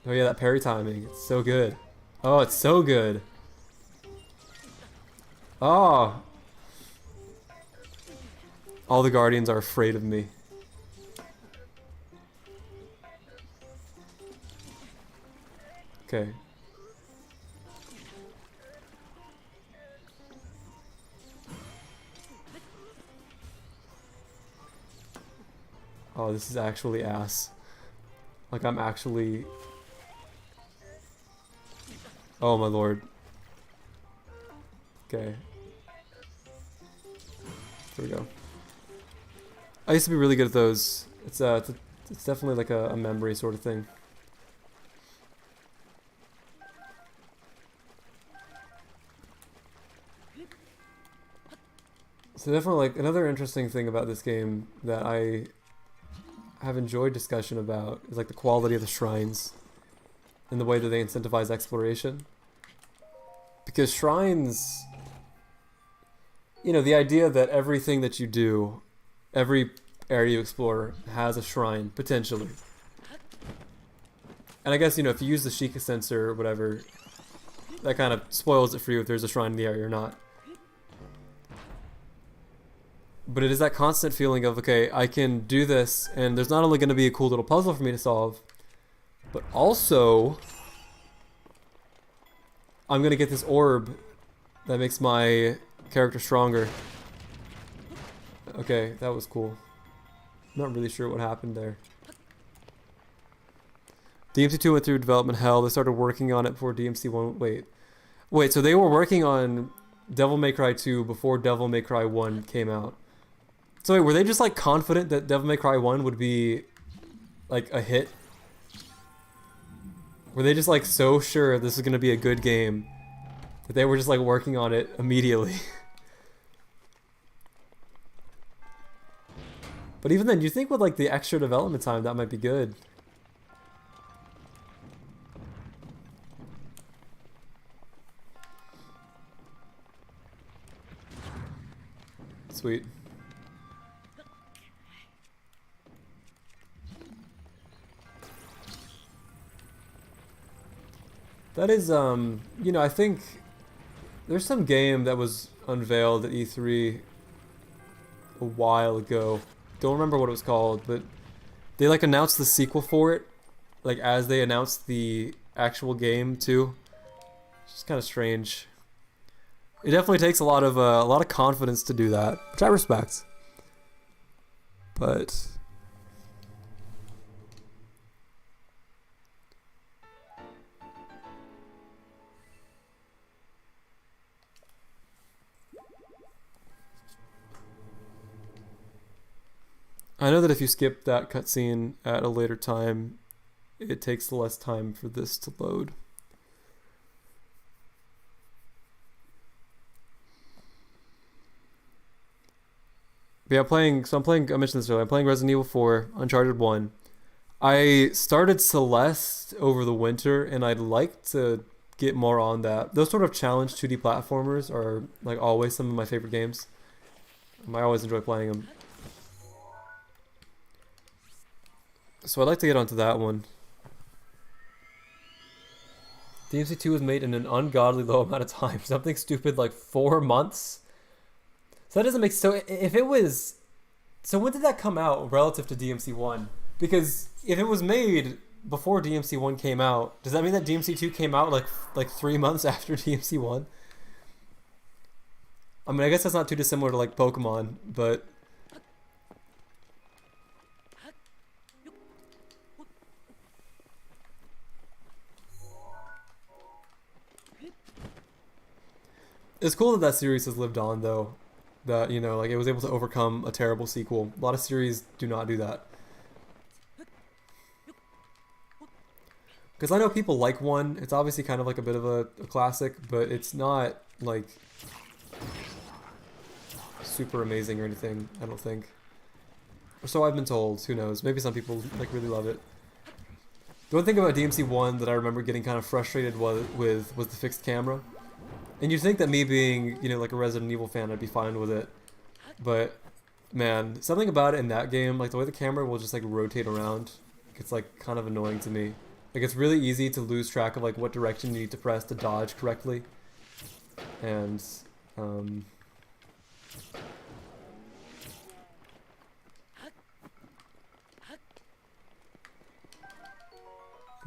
Oh yeah, that parry timing. It's so good. Oh, it's so good. Oh. All the Guardians are afraid of me. Okay. Oh, this is actually ass. Like, I'm actually... Oh, my lord. Okay. There we go. I used to be really good at those. It's definitely like a memory sort of thing. So definitely, like, another interesting thing about this game that I have enjoyed discussion about is like the quality of the shrines and the way that they incentivize exploration. Because shrines, you know, the idea that everything that you do, every area you explore has a shrine, potentially. And I guess, you know, if you use the Sheikah sensor or whatever, that kind of spoils it for you if there's a shrine in the area or not. But it is that constant feeling of, okay, I can do this, and there's not only going to be a cool little puzzle for me to solve, but also I'm going to get this orb that makes my character stronger. Okay, that was cool. Not really sure what happened there. DMC2 went through development hell. They started working on it before DMC1. Wait, so they were working on Devil May Cry 2 before Devil May Cry 1 came out. So wait, were they just like confident that Devil May Cry 1 would be like a hit? Were they just like so sure this is gonna be a good game that they were just like working on it immediately? But even then, you think with like the extra development time that might be good. Sweet. That is, you know, I think there's some game that was unveiled at E3 a while ago. Don't remember what it was called, but they like announced the sequel for it, like as they announced the actual game too. It's just kind of strange. It definitely takes a lot of confidence to do that, which I respect. But I know that if you skip that cutscene at a later time, it takes less time for this to load. But yeah, I mentioned this earlier, I'm playing Resident Evil 4, Uncharted 1. I started Celeste over the winter, and I'd like to get more on that. Those sort of challenge 2D platformers are like always some of my favorite games. I always enjoy playing them. So I'd like to get onto that one. DMC2 was made in an ungodly low amount of time. Something stupid like 4 months. So that doesn't make so if it was so when did that come out relative to DMC1? Because if it was made before DMC1 came out, does that mean that DMC2 came out like 3 months after DMC1? I mean, I guess that's not too dissimilar to like Pokemon, but it's cool that that series has lived on, though. That, you know, like it was able to overcome a terrible sequel. A lot of series do not do that. Because I know people like one. It's obviously kind of like a bit of a classic, but it's not like super amazing or anything, I don't think. Or so I've been told. Who knows? Maybe some people like really love it. The one thing about DMC1 that I remember getting kind of frustrated was the fixed camera. And you'd think that me being, you know, like a Resident Evil fan, I'd be fine with it. But, man, something about it in that game, like the way the camera will just like rotate around, it's like kind of annoying to me. Like it's really easy to lose track of like what direction you need to press to dodge correctly. And,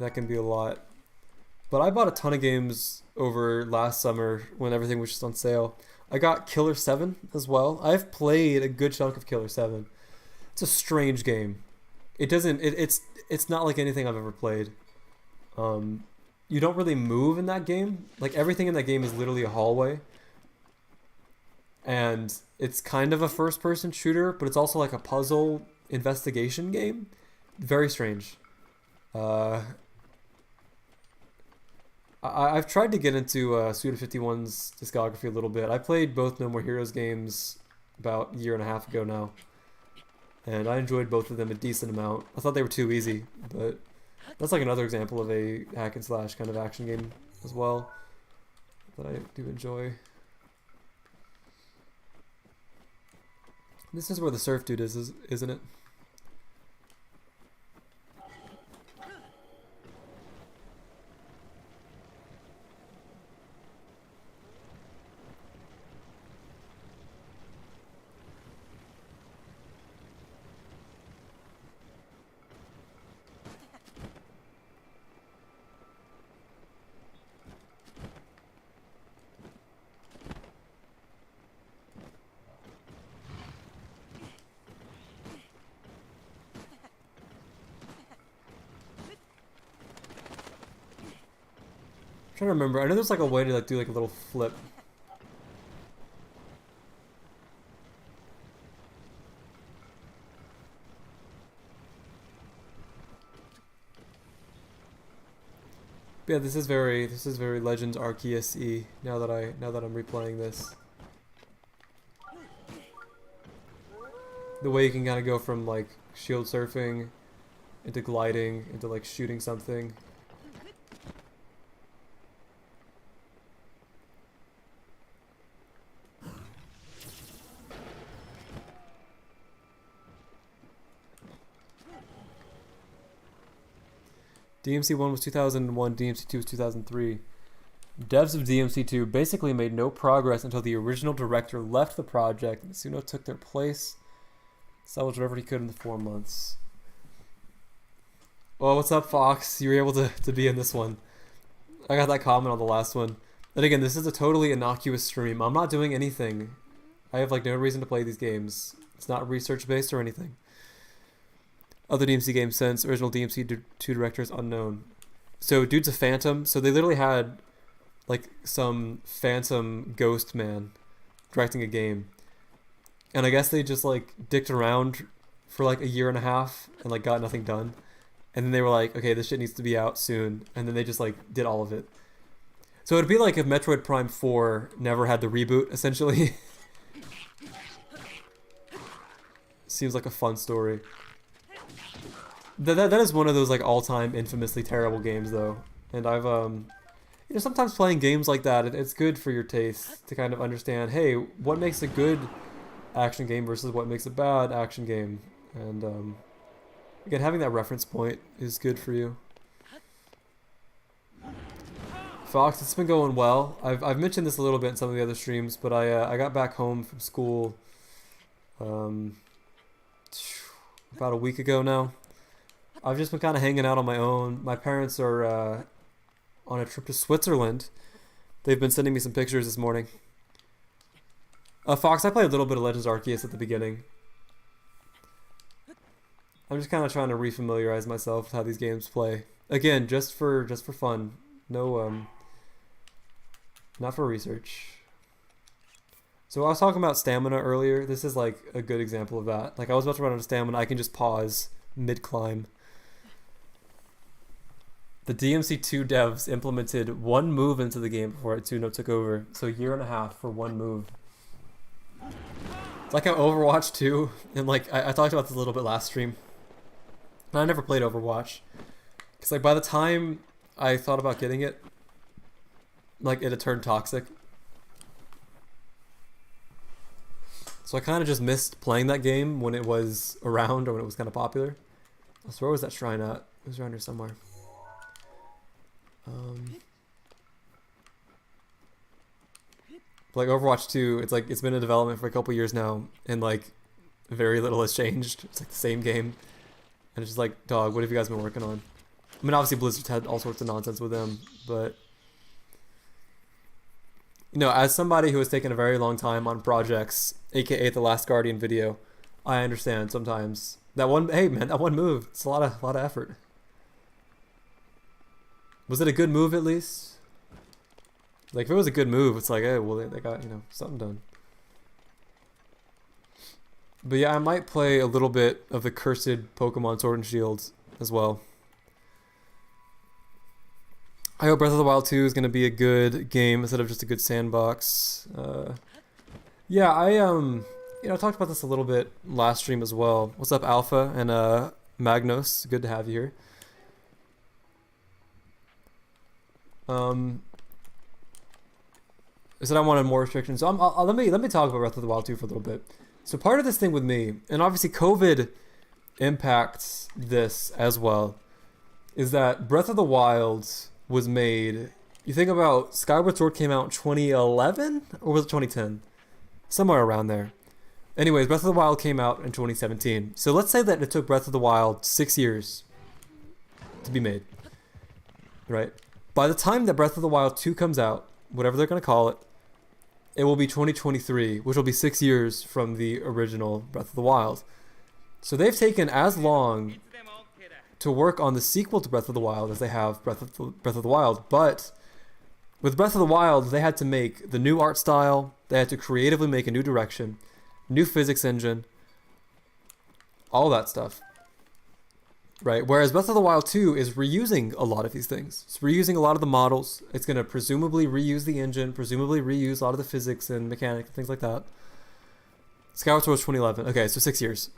that can be a lot. But I bought a ton of games over last summer when everything was just on sale. I got Killer 7 as well. I've played a good chunk of Killer 7. It's a strange game. It's not like anything I've ever played. You don't really move in that game. Like everything in that game is literally a hallway. And it's kind of a first-person shooter, but it's also like a puzzle investigation game. Very strange. I've tried to get into Suda51's discography a little bit. I played both No More Heroes games about a year and a half ago now. And I enjoyed both of them a decent amount. I thought they were too easy, but that's like another example of a hack and slash kind of action game as well that I do enjoy. This is where the surf dude is, isn't it? trying to remember. I know there's like a way to like do like a little flip. But yeah, this is very Legends Arceus-y now that I'm replaying this. The way you can kind of go from like shield surfing into gliding into like shooting something. DMC1 was 2001, DMC2 was 2003. Devs of DMC2 basically made no progress until the original director left the project and Suno took their place, salvaged whatever he could in the 4 months. Well, what's up, Fox? You were able to be in this one. I got that comment on the last one. And again, this is a totally innocuous stream. I'm not doing anything. I have like no reason to play these games. It's not research based or anything. Other DMC games since, original DMC2 directors unknown. So dude's a phantom. So they literally had like some phantom ghost man directing a game. And I guess they just like dicked around for like a year and a half and like got nothing done. And then they were like, okay, this shit needs to be out soon. And then they just like did all of it. So it'd be like if Metroid Prime 4 never had the reboot, essentially. Seems like a fun story. That is one of those like all-time infamously terrible games though. And I've you know, sometimes playing games like that, it's good for your taste to kind of understand, hey, what makes a good action game versus what makes a bad action game. And again, having that reference point is good for you. Fox, it's been going well. I've mentioned this a little bit in some of the other streams, but I got back home from school about a week ago now. I've just been kind of hanging out on my own. My parents are on a trip to Switzerland. They've been sending me some pictures this morning. Fox, I played a little bit of Legends Arceus at the beginning. I'm just kind of trying to refamiliarize myself with how these games play. Again, just for fun. No, not for research. So I was talking about stamina earlier. This is like a good example of that. Like I was about to run out of stamina, I can just pause mid-climb. The DMC2 devs implemented one move into the game before Itsuno took over. So a year and a half for one move. It's like how Overwatch 2, and like I talked about this a little bit last stream. I never played Overwatch. Because like by the time I thought about getting it, like it had turned toxic. So I kind of just missed playing that game when it was around or when it was kind of popular. So where was that shrine at? It was around here somewhere. Like Overwatch 2, it's like it's been in development for a couple years now, and like very little has changed. It's like the same game, and it's just like, dog, what have you guys been working on? I mean, obviously Blizzard's had all sorts of nonsense with them, but you know, as somebody who has taken a very long time on projects, aka the Last Guardian video, I understand sometimes that one. Hey man, that one move, it's a lot of effort. Was it a good move at least? Like if it was a good move, it's like, hey, well they got, you know, something done. But yeah, I might play a little bit of the cursed Pokemon Sword and Shield as well. I hope Breath of the Wild 2 is going to be a good game instead of just a good sandbox. Yeah, I you know, talked about this a little bit last stream as well. What's up, Alpha and Magnus? Good to have you here. I said I wanted more restrictions. So let me talk about Breath of the Wild 2 for a little bit. So part of this thing with me, and obviously COVID impacts this as well, is that Breath of the Wild was made. You think about Skyward Sword came out in 2011 or was it 2010? Somewhere around there. Anyways, Breath of the Wild came out in 2017. So let's say that it took Breath of the Wild 6 years to be made. Right? By the time that Breath of the Wild 2 comes out, whatever they're going to call it, it will be 2023, which will be 6 years from the original Breath of the Wild. So they've taken as long to work on the sequel to Breath of the Wild as they have Breath of the Wild, but With Breath of the Wild, they had to make the new art style. They had to creatively make a new direction, new physics engine, all that stuff. Right? Whereas Breath of the Wild 2 is reusing a lot of these things. It's reusing a lot of the models. It's going to presumably reuse the engine, presumably reuse a lot of the physics and mechanics and things like that. Skyward Sword 2011. Okay, so 6 years.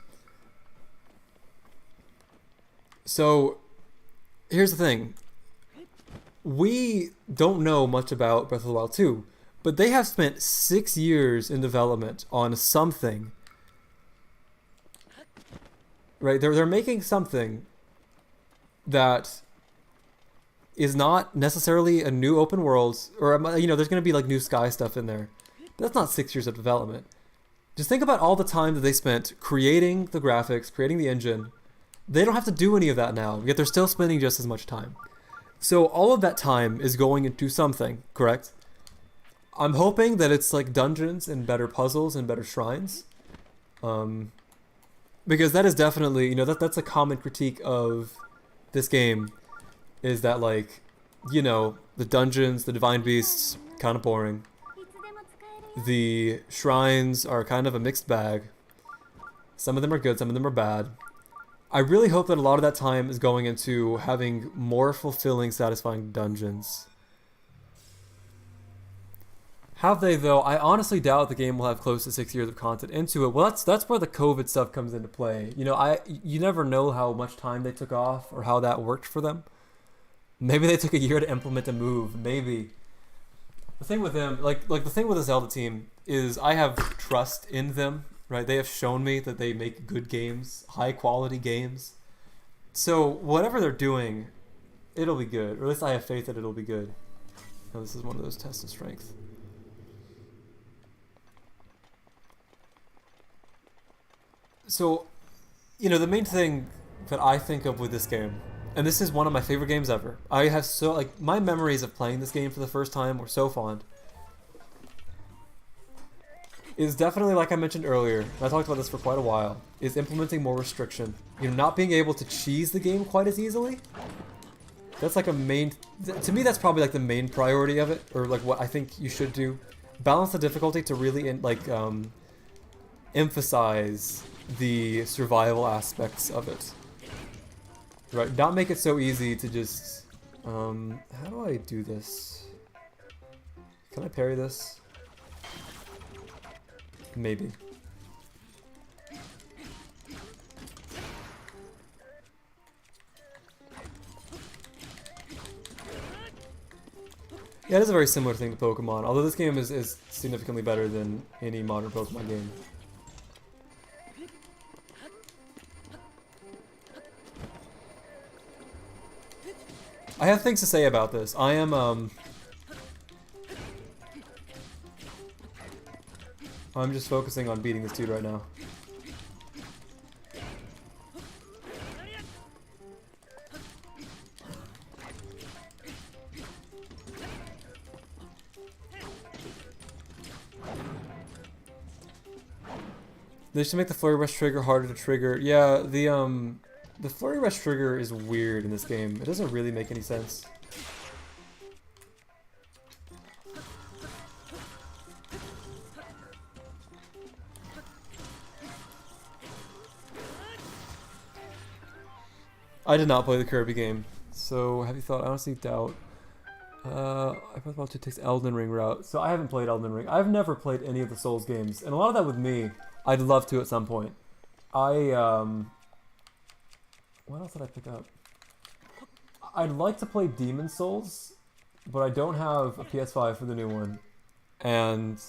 So, here's the thing. We don't know much about Breath of the Wild 2, but they have spent 6 years in development on something. Right? They're making something that is not necessarily a new open world, or there's going to be like new sky stuff in there. But that's not 6 years of development. Just think about all the time that they spent creating the graphics, creating the engine. They don't have to do any of that now, yet they're still spending just as much time. So all of that time is going into something, correct? I'm hoping that it's like dungeons and better puzzles and better shrines. Because that is definitely, that's a common critique of this game, is that the dungeons, the divine beasts, kind of boring. The shrines are kind of a mixed bag. Some of them are good, some of them are bad. I really hope that a lot of that time is going into having more fulfilling, satisfying dungeons. Have they, though? I honestly doubt the game will have close to 6 years of content into it. Well, that's where the COVID stuff comes into play. You never know how much time they took off or how that worked for them. Maybe they took a year to implement a move. Maybe. The thing with them, the thing with the Zelda team is I have trust in them, right? They have shown me that they make good games, high quality games. So whatever they're doing, it'll be good. Or at least I have faith that it'll be good. Oh, this is one of those tests of strength. So, the main thing that I think of with this game, and this is one of my favorite games ever. I have my memories of playing this game for the first time were so fond. Is definitely, like I mentioned earlier, and I talked about this for quite a while, is implementing more restriction. Not being able to cheese the game quite as easily. That's like a main, to me that's probably like the main priority of it, or like what I think you should do. Balance the difficulty to really emphasize the survival aspects of it. Right, not make it so easy to just, how do I do this? Can I parry this? Maybe. Yeah, it is a very similar thing to Pokemon, although this game is significantly better than any modern Pokemon game. I have things to say about this. I am, I'm just focusing on beating this dude right now. They should make the Flurry Rush trigger harder to trigger. Yeah, the Flurry Rush trigger is weird in this game. It doesn't really make any sense. I did not play the Kirby game, so have you thought? I honestly doubt. I thought to take Elden Ring route, so I haven't played Elden Ring. I've never played any of the Souls games, and a lot of that with me, I'd love to at some point. What else did I pick up? I'd like to play Demon Souls, but I don't have a PS5 for the new one, and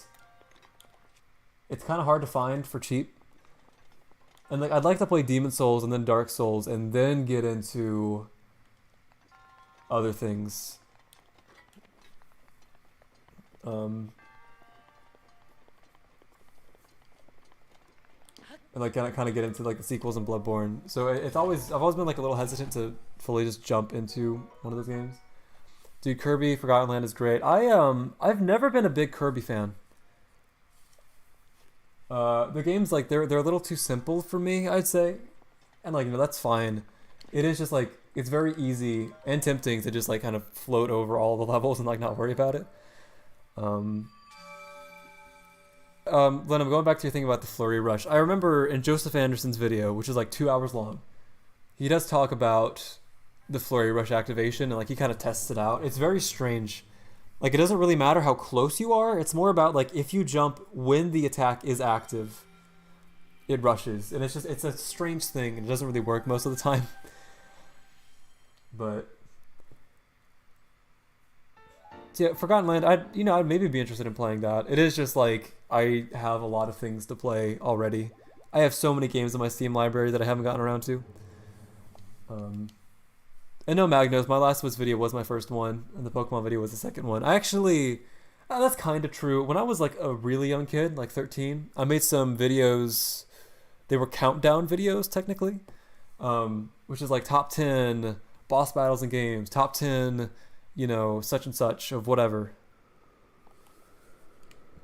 it's kind of hard to find for cheap. And I'd like to play Demon Souls and then Dark Souls and then get into other things. And kind of get into the sequels and Bloodborne. So I've always been a little hesitant to fully just jump into one of those games. Dude, Kirby Forgotten Land is great. I've never been a big Kirby fan. The games they're a little too simple for me, I'd say, and that's fine. It is just it's very easy and tempting to just like kind of float over all the levels and like not worry about it. Um, Len, I'm going back to your thing about the flurry rush. I remember in Joseph Anderson's video, which is like 2 hours long, he does talk about the flurry rush activation and like he kind of tests it out. It's very strange. Like it doesn't really matter how close you are. It's more about like if you jump when the attack is active, it rushes, and it's a strange thing, and it doesn't really work most of the time. But so yeah, Forgotten Land, I'd maybe be interested in playing that. It is just like I have a lot of things to play already. I have so many games in my Steam library that I haven't gotten around to. And no, Magnos, my Last of Us video was my first one, and the Pokemon video was the second one. I actually, that's kind of true. When I was like a really young kid, like 13, I made some videos. They were countdown videos, technically, which is like top 10 boss battles in games, top 10, such and such of whatever.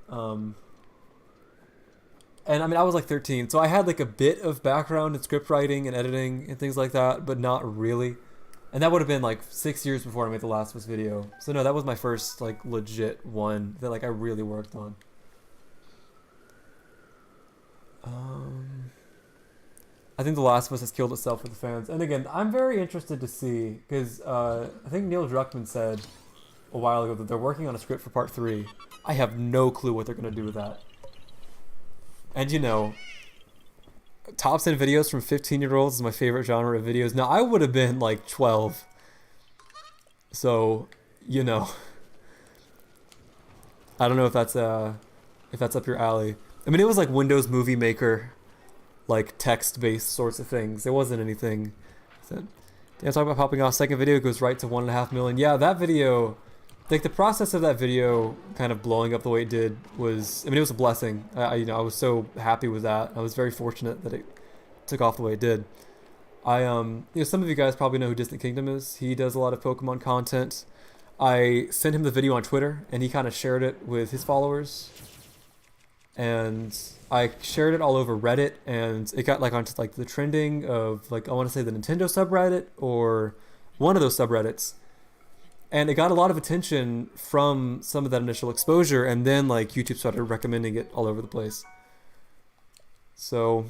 And I mean, I was like 13, so I had like a bit of background in script writing and editing and things like that, but not really. And that would have been like 6 years before I made the Last of Us video. So no, that was my first like legit one that like I really worked on. I think The Last of Us has killed itself for the fans. And again, I'm very interested to see, because I think Neil Druckmann said a while ago that they're working on a script for part 3. I have no clue what they're going to do with that. And top 10 videos from 15-year-olds is my favorite genre of videos. Now, I would have been like 12. So, I don't know if that's up your alley. I mean, it was like Windows Movie Maker, like text-based sorts of things. It wasn't anything. Talk about popping off. Second video goes right to 1.5 million. Yeah, that video, like the process of that video kind of blowing up the way it did was, it was a blessing. I was so happy with that. I was very fortunate that it took off the way it did. Some of you guys probably know who Distant Kingdom is. He does a lot of Pokemon content. I sent him the video on Twitter, and he kind of shared it with his followers. And I shared it all over Reddit, and it got like onto like the trending of like, I want to say the Nintendo subreddit or one of those subreddits. And it got a lot of attention from some of that initial exposure, and then like YouTube started recommending it all over the place. So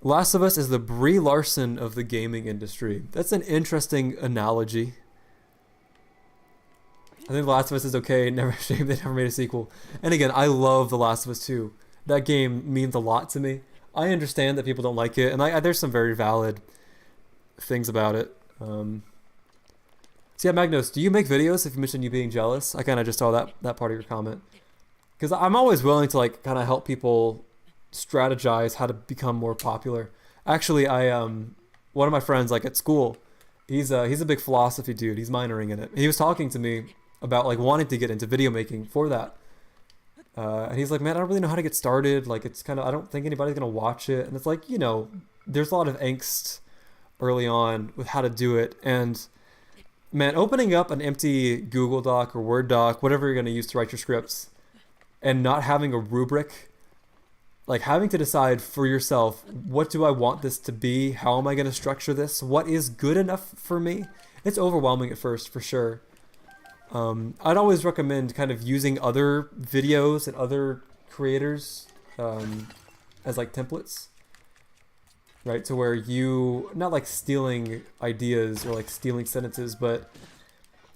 Last of Us is the Brie Larson of the gaming industry. That's an interesting analogy. I think The Last of Us is okay. Never shame they never made a sequel. And again, I love The Last of Us 2. That game means a lot to me. I understand that people don't like it, and there's some very valid things about it. So yeah, Magnos, do you make videos if you mentioned you being jealous? I kind of just saw that part of your comment. Because I'm always willing to like kind of help people strategize how to become more popular. Actually, one of my friends like at school, he's a big philosophy dude. He's minoring in it. He was talking to me about like wanting to get into video making for that. And he's like, man, I don't really know how to get started. Like it's kind of, I don't think anybody's going to watch it. And it's like, there's a lot of angst early on with how to do it. And man, opening up an empty Google Doc or Word doc, whatever you're going to use to write your scripts, and not having a rubric, like having to decide for yourself, what do I want this to be? How am I going to structure this? What is good enough for me? It's overwhelming at first, for sure. I'd always recommend kind of using other videos and other creators as like templates, right? To where you, not like stealing ideas or like stealing sentences, but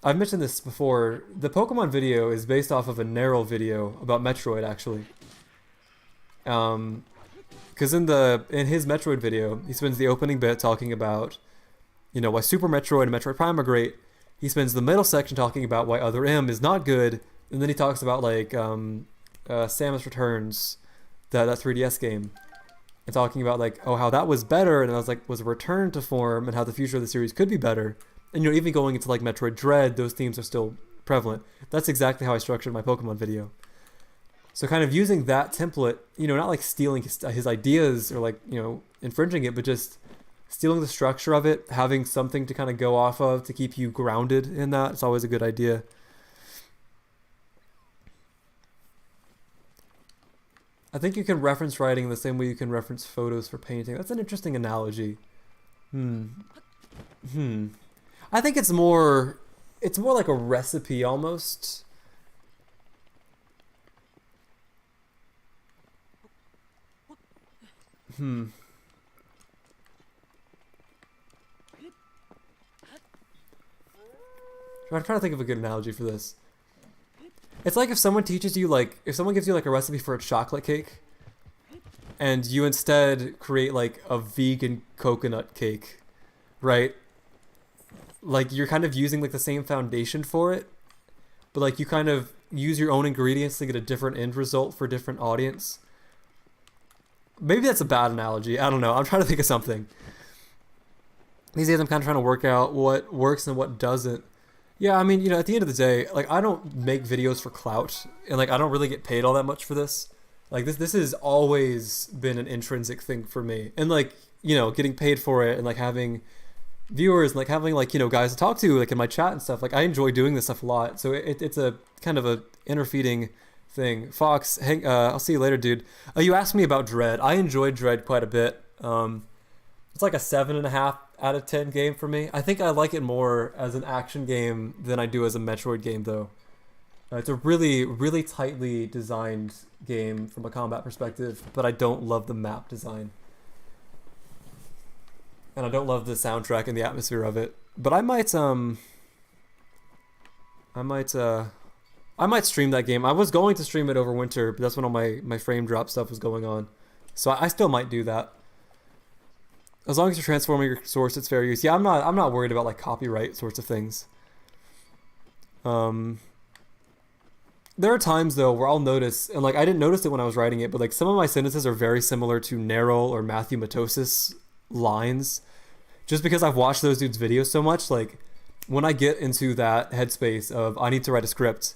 I've mentioned this before. The Pokemon video is based off of a Narrow video about Metroid, actually. Because in his Metroid video, he spends the opening bit talking about, why Super Metroid and Metroid Prime are great. He spends the middle section talking about why Other M is not good, and then he talks about like Samus Returns, that 3DS game, and talking about like, how that was better, and I was like, was a return to form, and how the future of the series could be better. And even going into like Metroid Dread, those themes are still prevalent. That's exactly how I structured my Pokemon video. So kind of using that template, not like stealing his ideas or like, infringing it, but just stealing the structure of it, having something to kind of go off of to keep you grounded in that. It's always a good idea. I think you can reference writing the same way you can reference photos for painting. That's an interesting analogy. Hmm. Hmm. I think it's more like a recipe almost. Hmm. I'm trying to think of a good analogy for this. It's like if someone teaches you, like, if someone gives you like a recipe for a chocolate cake, and you instead create like a vegan coconut cake, right? Like you're kind of using like the same foundation for it, but like you kind of use your own ingredients to get a different end result for a different audience. Maybe that's a bad analogy. I don't know. I'm trying to think of something. These days I'm kind of trying to work out what works and what doesn't. Yeah, I mean, at the end of the day, like I don't make videos for clout, and like I don't really get paid all that much for this. Like this has always been an intrinsic thing for me, and like getting paid for it, and like having viewers, and like having like guys to talk to, like in my chat and stuff. Like I enjoy doing this stuff a lot, so it's a kind of a interfeeding thing. Fox, hang, I'll see you later, dude. You asked me about Dread. I enjoyed Dread quite a bit. It's like a 7.5 out of 10 game for me. I think I like it more as an action game than I do as a Metroid game, though. It's a really, really tightly designed game from a combat perspective, but I don't love the map design. And I don't love the soundtrack and the atmosphere of it. But I might, I might stream that game. I was going to stream it over winter, but that's when all my frame drop stuff was going on. So I still might do that. As long as you're transforming your source, it's fair use. Yeah, I'm not worried about like copyright sorts of things. There are times though where I'll notice, and like I didn't notice it when I was writing it, but like some of my sentences are very similar to Neril or Matthew Matosis lines, just because I've watched those dudes' videos so much. Like when I get into that headspace of I need to write a script,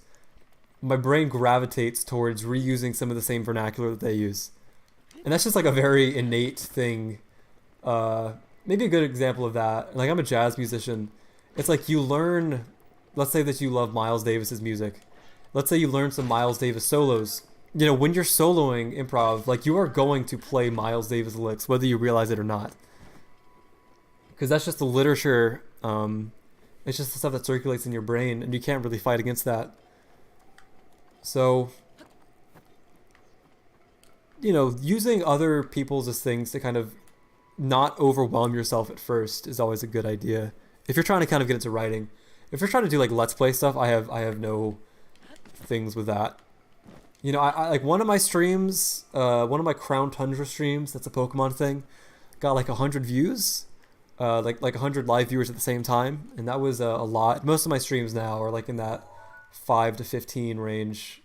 my brain gravitates towards reusing some of the same vernacular that they use, and that's just like a very innate thing. Maybe a good example of that. Like I'm a jazz musician. It's like you learn. Let's say that you love Miles Davis's music. Let's say you learn some Miles Davis solos. When you're soloing improv, like you are going to play Miles Davis licks, whether you realize it or not. Because that's just the literature. It's just the stuff that circulates in your brain, and you can't really fight against that. So, using other people's as things to kind of not overwhelm yourself at first is always a good idea. If you're trying to kind of get into writing, if you're trying to do like let's play stuff, I have no things with that. I like one of my streams, one of my Crown Tundra streams. That's a Pokemon thing. Got like 100 views, like 100 live viewers at the same time, and that was a lot. Most of my streams now are like in that 5 to 15 range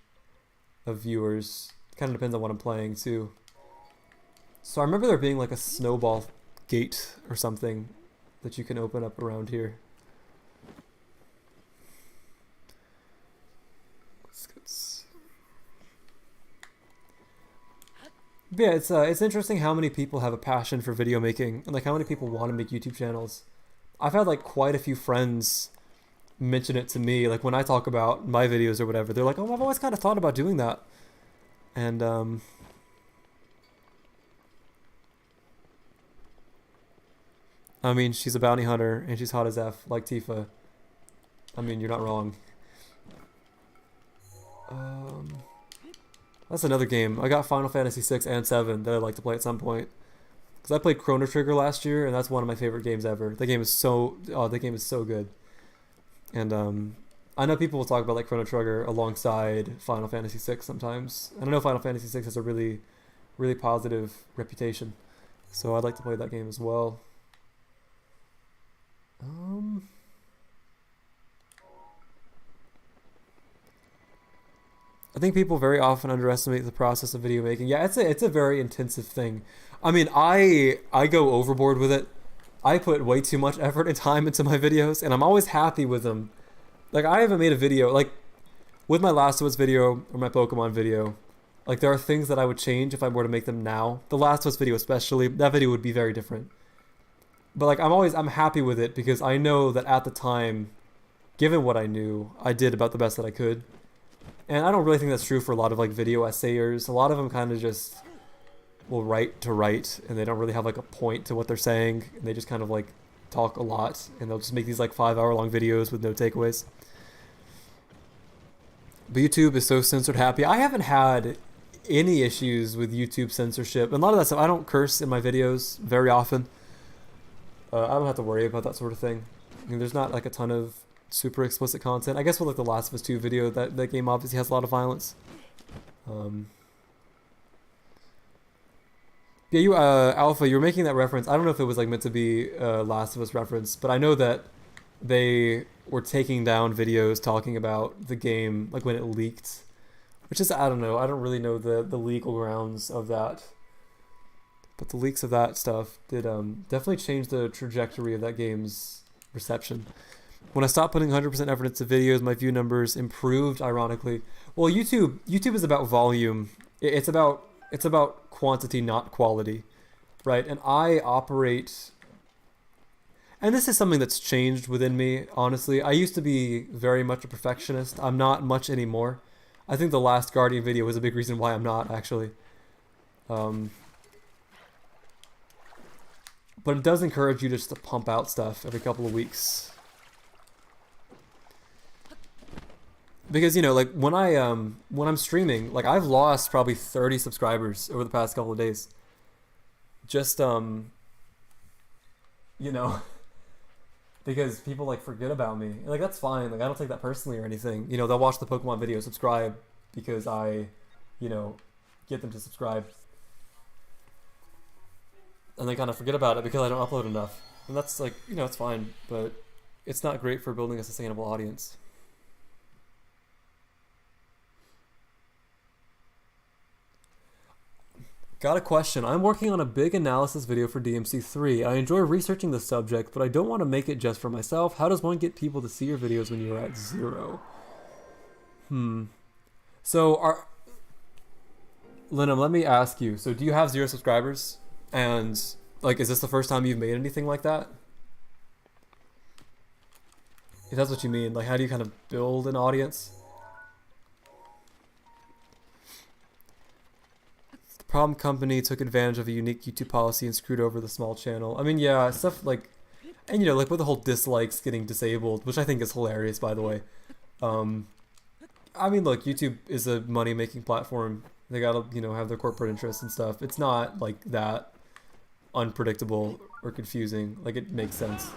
of viewers. Kind of depends on what I'm playing too. So I remember there being like a snowball gate or something that you can open up around here. But yeah, it's interesting how many people have a passion for video making and like how many people want to make YouTube channels. I've had like quite a few friends mention it to me, like when I talk about my videos or whatever. They're like, "Oh, I've always kind of thought about doing that," and I mean, she's a bounty hunter and she's hot as F, like Tifa. I mean, you're not wrong. That's another game. I got Final Fantasy 6 and 7 that I'd like to play at some point. Because I played Chrono Trigger last year, and that's one of my favorite games ever. That game is so good. And I know people will talk about like Chrono Trigger alongside Final Fantasy 6 sometimes. And I know Final Fantasy 6 has a really, really positive reputation. So I'd like to play that game as well. I think people very often underestimate the process of video making. Yeah, it's a very intensive thing. I mean, I go overboard with it. I put way too much effort and time into my videos, and I'm always happy with them. Like I haven't made a video like with my Last of Us video or my Pokemon video. Like there are things that I would change if I were to make them now. The Last of Us video especially, that video would be very different. But like I'm happy with it because I know that at the time, given what I knew, I did about the best that I could. And I don't really think that's true for a lot of like video essayers. A lot of them kind of just will write to write, and they don't really have like a point to what they're saying, and they just kind of like talk a lot, and they'll just make these like 5-hour long videos with no takeaways. But YouTube is so censored happy. I haven't had any issues with YouTube censorship, and a lot of that stuff, I don't curse in my videos very often. I don't have to worry about that sort of thing. I mean, there's not like a ton of super explicit content. I guess with like the Last of Us 2 video, that game obviously has a lot of violence. Yeah, you Alpha, you were making that reference. I don't know if it was like meant to be a Last of Us reference, but I know that they were taking down videos talking about the game like when it leaked, which is, I don't know. I don't really know the legal grounds of that. But the leaks of that stuff did definitely change the trajectory of that game's reception. When I stopped putting 100% effort into videos, my view numbers improved, ironically. Well, YouTube is about volume. It's about quantity, not quality, right? And I operate, and this is something that's changed within me, honestly. I used to be very much a perfectionist. I'm not much anymore. I think the last Guardian video was a big reason why I'm not, actually. But it does encourage you just to pump out stuff every couple of weeks. Because, you know, like when I'm streaming, like I've lost probably 30 subscribers over the past couple of days. Just you know, because people like forget about me. And, like, that's fine. Like, I don't take that personally or anything. You know, they'll watch the Pokemon video, subscribe because I, you know, get them to subscribe. And they kind of forget about it because I don't upload enough. And that's like, you know, it's fine, but it's not great for building a sustainable audience. Got a question. I'm working on a big analysis video for DMC3. I enjoy researching the subject, but I don't want to make it just for myself. How does one get people to see your videos when you're at 0? So, Lenham, let me ask you. So, do you have 0 subscribers? And, like, is this the first time you've made anything like that? If that's what you mean, like, how do you kind of build an audience? The problem company took advantage of a unique YouTube policy and screwed over the small channel. I mean, yeah, stuff like, and, you know, like with the whole dislikes getting disabled, which I think is hilarious, by the way. I mean, look, YouTube is a money-making platform. They gotta, you know, have their corporate interests and stuff. It's not like that unpredictable or confusing. Like, it makes sense.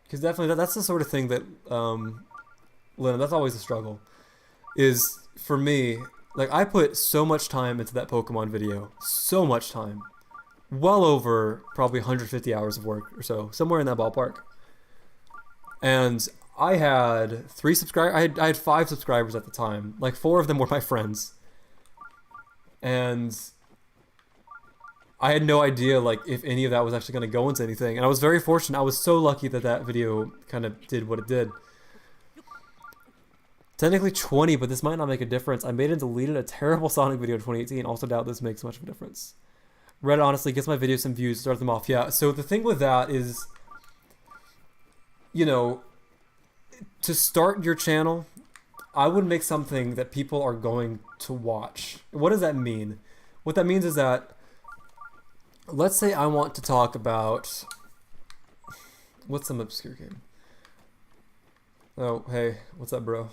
Because definitely that's the sort of thing that Lena, that's always a struggle, is for me, like, I put so much time into that Pokemon video, so much time, well over probably 150 hours of work or so, somewhere in that ballpark. And I had 3 subscribers. I had 5 subscribers at the time. Like, 4 of them were my friends. And I had no idea, like, if any of that was actually going to go into anything. And I was very fortunate. I was so lucky that that video kind of did what it did. Technically 20, but this might not make a difference. I made and deleted a terrible Sonic video in 2018. Also doubt this makes much of a difference. Reddit honestly gets my videos some views, start them off. Yeah, so the thing with that is, you know, to start your channel, I would make something that people are going to watch. What does that mean? What that means is that, let's say I want to talk about, what's some obscure game? Oh, hey, what's up, bro?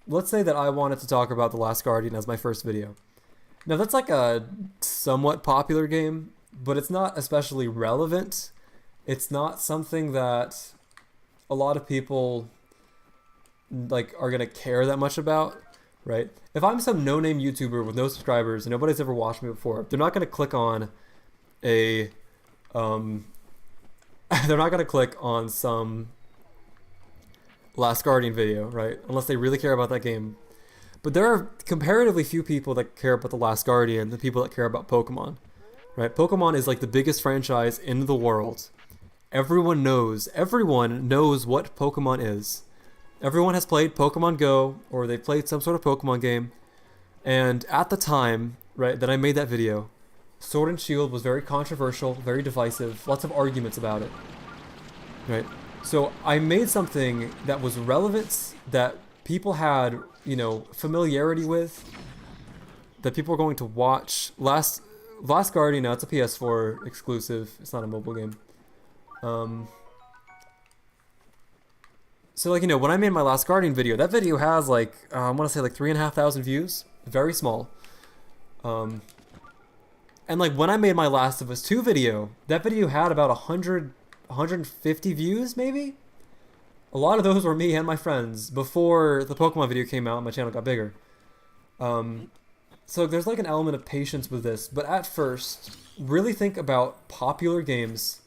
Let's say that I wanted to talk about The Last Guardian as my first video. Now, that's like a somewhat popular game, but it's not especially relevant. It's not something that a lot of people like are gonna care that much about, right? If I'm some no-name YouTuber with no subscribers and nobody's ever watched me before, they're not gonna click on a they're not gonna click on some Last Guardian video, right? Unless they really care about that game. But there are comparatively few people that care about The Last Guardian than people that care about Pokemon, right? Pokemon is like the biggest franchise in the world. Everyone knows what Pokemon is. Everyone has played Pokemon Go, or they've played some sort of Pokemon game. And at the time, right, that I made that video, Sword and Shield was very controversial, very divisive, lots of arguments about it, right? So I made something that was relevant, that people had, you know, familiarity with, that people are going to watch. Last Guardian, now it's a PS4 exclusive. It's not a mobile game. So like, you know, when I made my Last Guardian video, that video has like, I want to say like 3,500 views. Very small. And like when I made my Last of Us 2 video, that video had about 150 views maybe? A lot of those were me and my friends before the Pokemon video came out and my channel got bigger. So there's like an element of patience with this, but at first, really think about popular games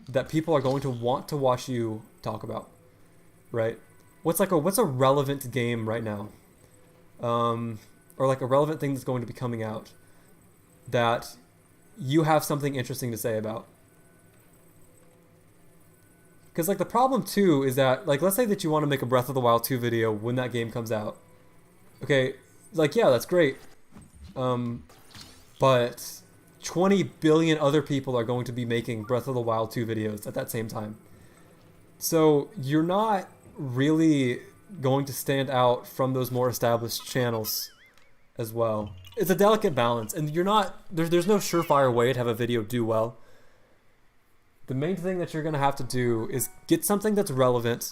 that people are going to want to watch you talk about, right? What's a relevant game right now? Or like a relevant thing that's going to be coming out that you have something interesting to say about. Because like the problem too is that, like, let's say that you want to make a Breath of the Wild 2 video when that game comes out. Okay, like, yeah, that's great. But 20 billion other people are going to be making Breath of the Wild 2 videos at that same time. So you're not really going to stand out from those more established channels as well. It's a delicate balance, and you're not, there's no surefire way to have a video do well. The main thing that you're going to have to do is get something that's relevant,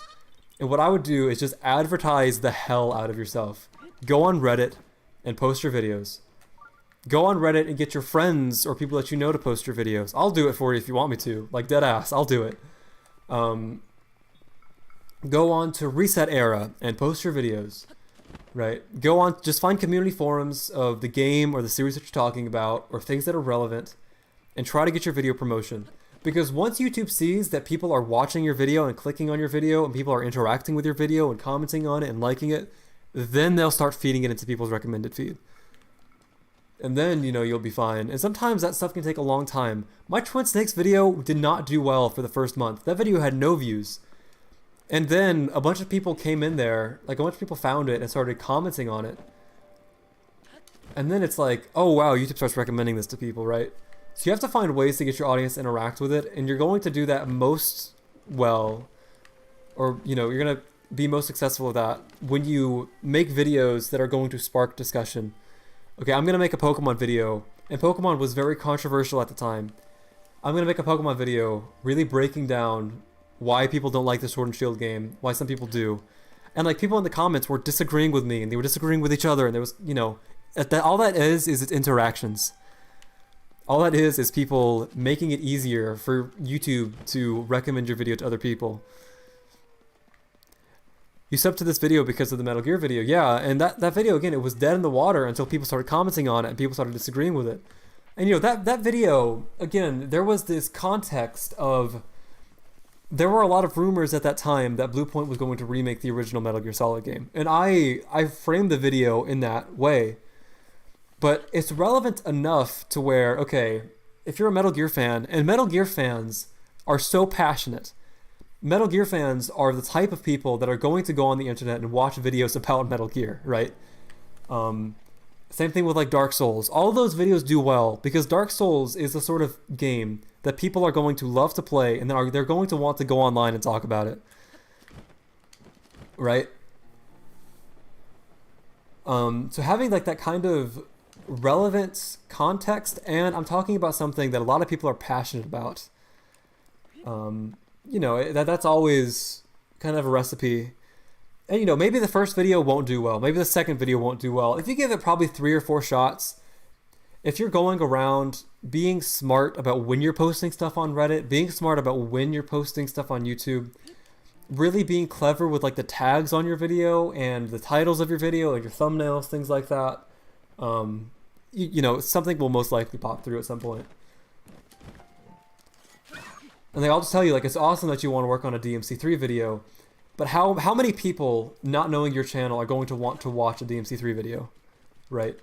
and what I would do is just advertise the hell out of yourself. Go on Reddit and post your videos. Go on Reddit and get your friends or people that you know to post your videos. I'll do it for you if you want me to. Like, dead ass, I'll do it. Go on to Reset Era and post your videos. Right? Go on, just find community forums of the game or the series that you're talking about, or things that are relevant, and try to get your video promotion. Because once YouTube sees that people are watching your video and clicking on your video, and people are interacting with your video and commenting on it and liking it, then they'll start feeding it into people's recommended feed. And then, you know, you'll be fine. And sometimes that stuff can take a long time. My Twin Snakes video did not do well for the first month. That video had no views. And then a bunch of people came in there, like a bunch of people found it and started commenting on it. And then it's like, oh wow, YouTube starts recommending this to people, right? So you have to find ways to get your audience to interact with it, and you're going to do that most well, or, you know, you're going to be most successful with that when you make videos that are going to spark discussion. Okay, I'm going to make a Pokemon video, and Pokemon was very controversial at the time. I'm going to make a Pokemon video really breaking down why people don't like the Sword and Shield game, why some people do. And like people in the comments were disagreeing with me, and they were disagreeing with each other, and there was, you know, all that is it's interactions. All that is people making it easier for YouTube to recommend your video to other people. You subbed to this video because of the Metal Gear video, yeah, and that video, again, it was dead in the water until people started commenting on it and people started disagreeing with it. And, you know, that video, again, there was this context of, there were a lot of rumors at that time that Blue Point was going to remake the original Metal Gear Solid game. And I framed the video in that way. But it's relevant enough to where, okay, if you're a Metal Gear fan, and Metal Gear fans are so passionate, Metal Gear fans are the type of people that are going to go on the internet and watch videos about Metal Gear, right? Same thing with like Dark Souls. All of those videos do well because Dark Souls is the sort of game that people are going to love to play, and then they're going to want to go online and talk about it, right? So having like that kind of relevant context, and I'm talking about something that a lot of people are passionate about. You know, that's always kind of a recipe. And, you know, maybe the first video won't do well. Maybe the second video won't do well. If you give it probably 3 or 4 shots, if you're going around being smart about when you're posting stuff on Reddit, being smart about when you're posting stuff on YouTube, really being clever with like the tags on your video and the titles of your video, like your thumbnails, things like that, you know, something will most likely pop through at some point. And like, I'll just tell you, like, it's awesome that you want to work on a DMC3 video, but how many people, not knowing your channel, are going to want to watch a DMC3 video, right?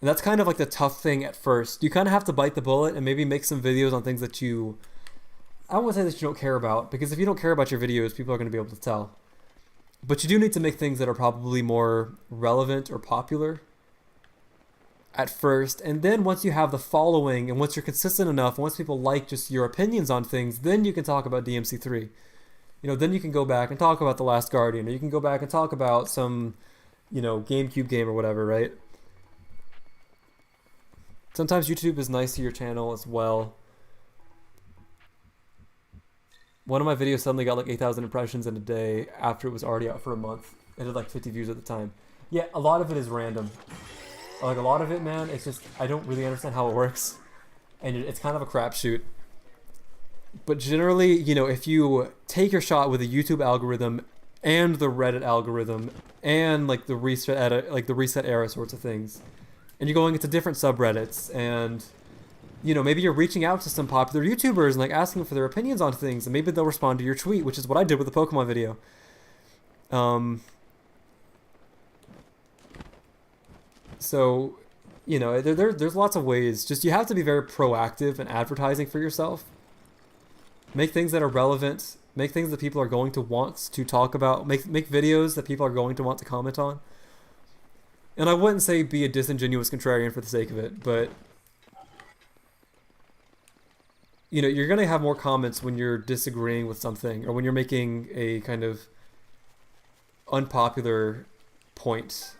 And that's kind of like the tough thing at first. You kind of have to bite the bullet and maybe make some videos on things that you, I won't say that you don't care about, because if you don't care about your videos, people are going to be able to tell. But you do need to make things that are probably more relevant or popular. at first, and then once you have the following and once you're consistent enough, once people like just your opinions on things, then you can talk about DMC3. You know, then you can go back and talk about The Last Guardian, or you can go back and talk about some, you know, GameCube game or whatever, right? Sometimes YouTube is nice to your channel as well. One of my videos suddenly got like 8,000 impressions in a day after it was already out for a month. It had like 50 views at the time. Yeah, a lot of it is random. Like a lot of it, man, it's just, I don't really understand how it works. And it's kind of a crapshoot. But generally, you know, if you take your shot with the YouTube algorithm and the Reddit algorithm and like the reset era sorts of things, and you're going into different subreddits, and you know, maybe you're reaching out to some popular YouTubers and like asking for their opinions on things, and maybe they'll respond to your tweet, which is what I did with the Pokemon video. So, you know, there's lots of ways. Just you have to be very proactive in advertising for yourself. Make things that are relevant. Make things that people are going to want to talk about. Make videos that people are going to want to comment on. And I wouldn't say be a disingenuous contrarian for the sake of it, but you know, you're going to have more comments when you're disagreeing with something or when you're making a kind of unpopular point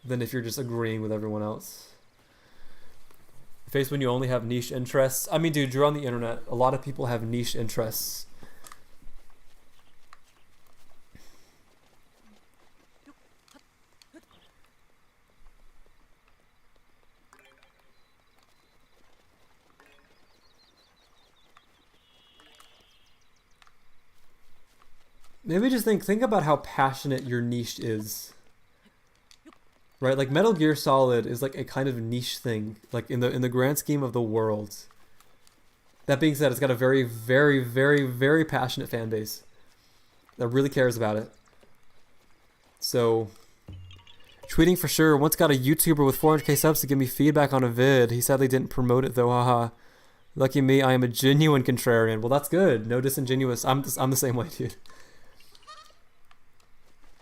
than if you're just agreeing with everyone else. Face when you only have niche interests. I mean, dude, you're on the internet. A lot of people have niche interests. Maybe just think about how passionate your niche is. Right, like Metal Gear Solid is like a kind of niche thing, like in the grand scheme of the world. That being said, it's got a very, very, very, very passionate fan base that really cares about it. So, tweeting for sure. Once got a YouTuber with 400k subs to give me feedback on a vid. He sadly didn't promote it though, haha. Lucky me, I am a genuine contrarian. Well, that's good. No disingenuous. I'm the same way, dude.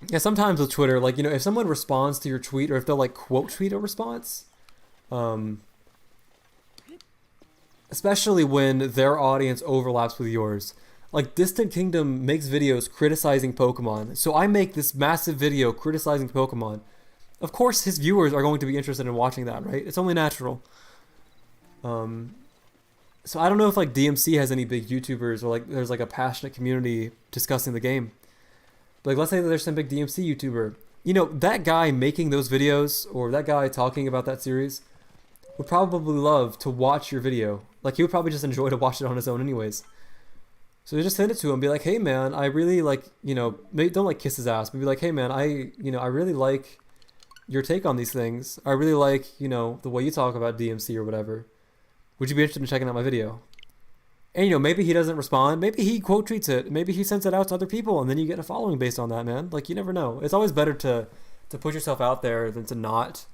Yeah, sometimes with Twitter, like, you know, if someone responds to your tweet or if they'll, like, quote tweet a response, especially when their audience overlaps with yours. Like, Distant Kingdom makes videos criticizing Pokemon, so I make this massive video criticizing Pokemon. Of course, his viewers are going to be interested in watching that, right? It's only natural. So I don't know if, like, DMC has any big YouTubers or, like, there's, like, a passionate community discussing the game. Like, let's say that there's some big DMC YouTuber. You know, that guy making those videos, or that guy talking about that series, would probably love to watch your video. Like, he would probably just enjoy to watch it on his own anyways. So you just send it to him, be like, hey man, I really like, you know, maybe don't like kiss his ass, but be like, hey man, I really like your take on these things. I really like, you know, the way you talk about DMC or whatever. Would you be interested in checking out my video? And, you know, maybe he doesn't respond. Maybe he quote tweets it. Maybe he sends it out to other people, and then you get a following based on that, man. Like, you never know. It's always better to put yourself out there than to not.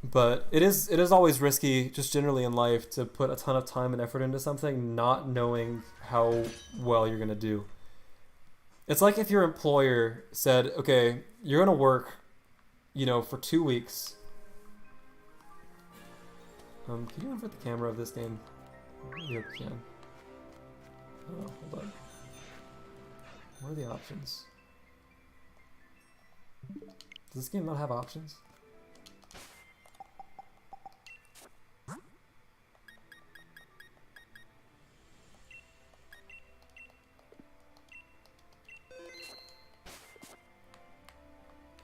But it is always risky, just generally in life, to put a ton of time and effort into something, not knowing how well you're going to do. It's like if your employer said, okay, you're going to work, you know, for 2 weeks. Can you invert the camera of this game? You can. Oh, hold on. What are the options? Does this game not have options?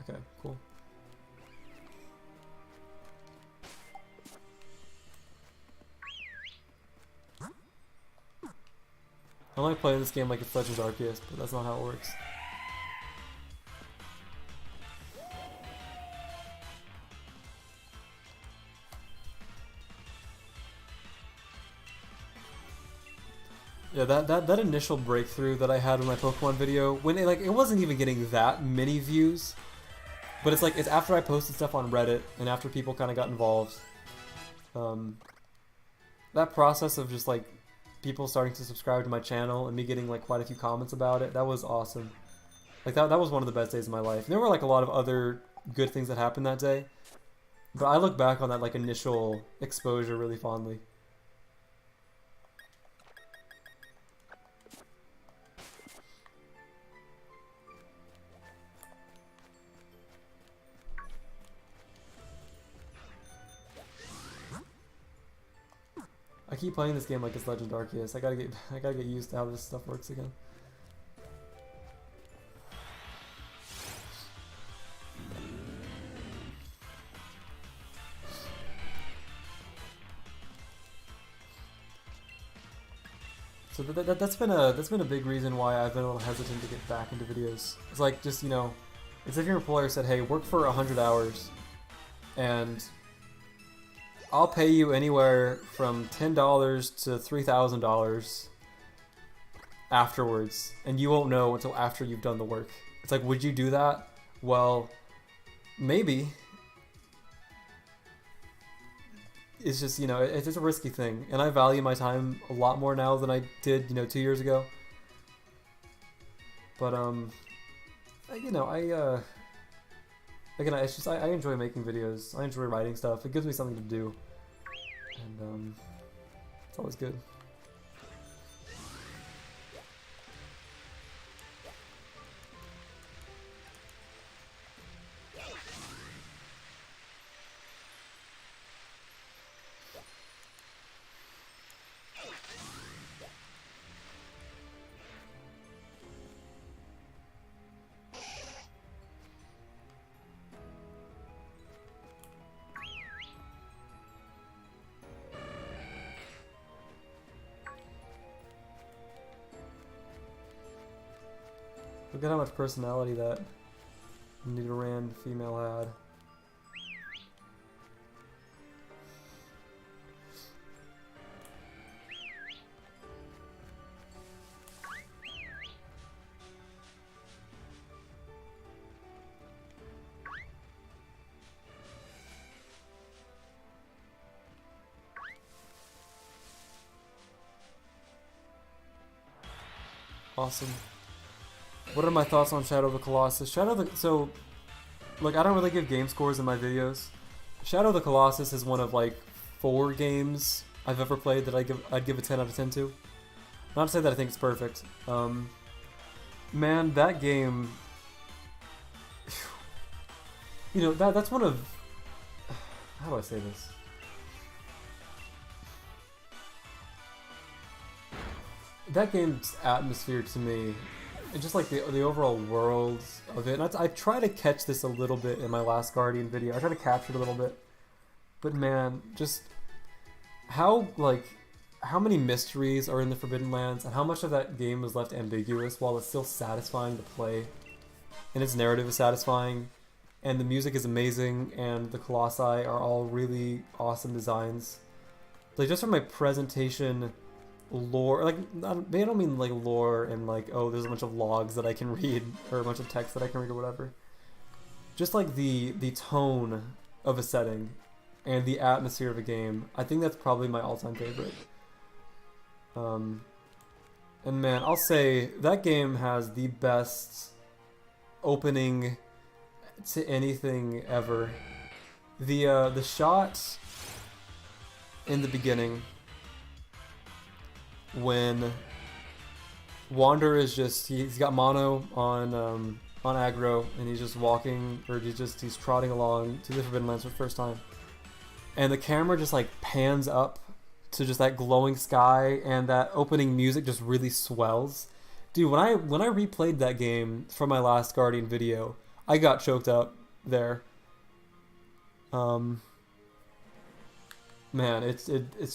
Okay, cool. I like playing this game like it's Fletcher's Arceus, but that's not how it works. Yeah, that initial breakthrough that I had with my Pokemon video, when it wasn't even getting that many views, but it's like, it's after I posted stuff on Reddit and after people kind of got involved. That process of just like people starting to subscribe to my channel and me getting like quite a few comments about it, that was awesome. Like that was one of the best days of my life. And there were like a lot of other good things that happened that day. But I look back on that like initial exposure really fondly. I keep playing this game like it's Legend Arceus. I gotta get used to how this stuff works again. So that's been a big reason why I've been a little hesitant to get back into videos. It's like, just, you know, it's if your employer said, hey, work for 100 hours and I'll pay you anywhere from $10 to $3,000 afterwards, and you won't know until after you've done the work. It's like, would you do that? Well, maybe. It's just, you know, it's just a risky thing, and I value my time a lot more now than I did, you know, 2 years ago. But you know, again, it's just I enjoy making videos. I enjoy writing stuff. It gives me something to do, and it's always good. Look at how much personality that Nidoran female had. Awesome. What are my thoughts on Shadow of the Colossus? So, look, I don't really give game scores in my videos. Shadow of the Colossus is one of like 4 games I've ever played that I'd give a 10 out of 10 to. Not to say that I think it's perfect. Man, that game, you know, that's one of, how do I say this? That game's atmosphere to me, and just like the overall world of it, and I try to catch this a little bit in my last Guardian video. I try to capture it a little bit, but man, just how many mysteries are in the Forbidden Lands, and how much of that game was left ambiguous while it's still satisfying to play, and its narrative is satisfying, and the music is amazing, and the Colossi are all really awesome designs. Like, just from my presentation lore, like, I don't mean like lore and like, oh, there's a bunch of logs that I can read or a bunch of text that I can read or whatever. Just like the tone of a setting and the atmosphere of a game, I think that's probably my all-time favorite. And man, I'll say that game has the best opening to anything ever. The shot in the beginning when Wander is just, he's got mono on aggro, and he's just walking, or he's trotting along to the Forbidden Lands for the first time, and the camera just like pans up to just that glowing sky, and that opening music just really swells. Dude, when I replayed that game from my last Guardian video, I got choked up there. Man, it's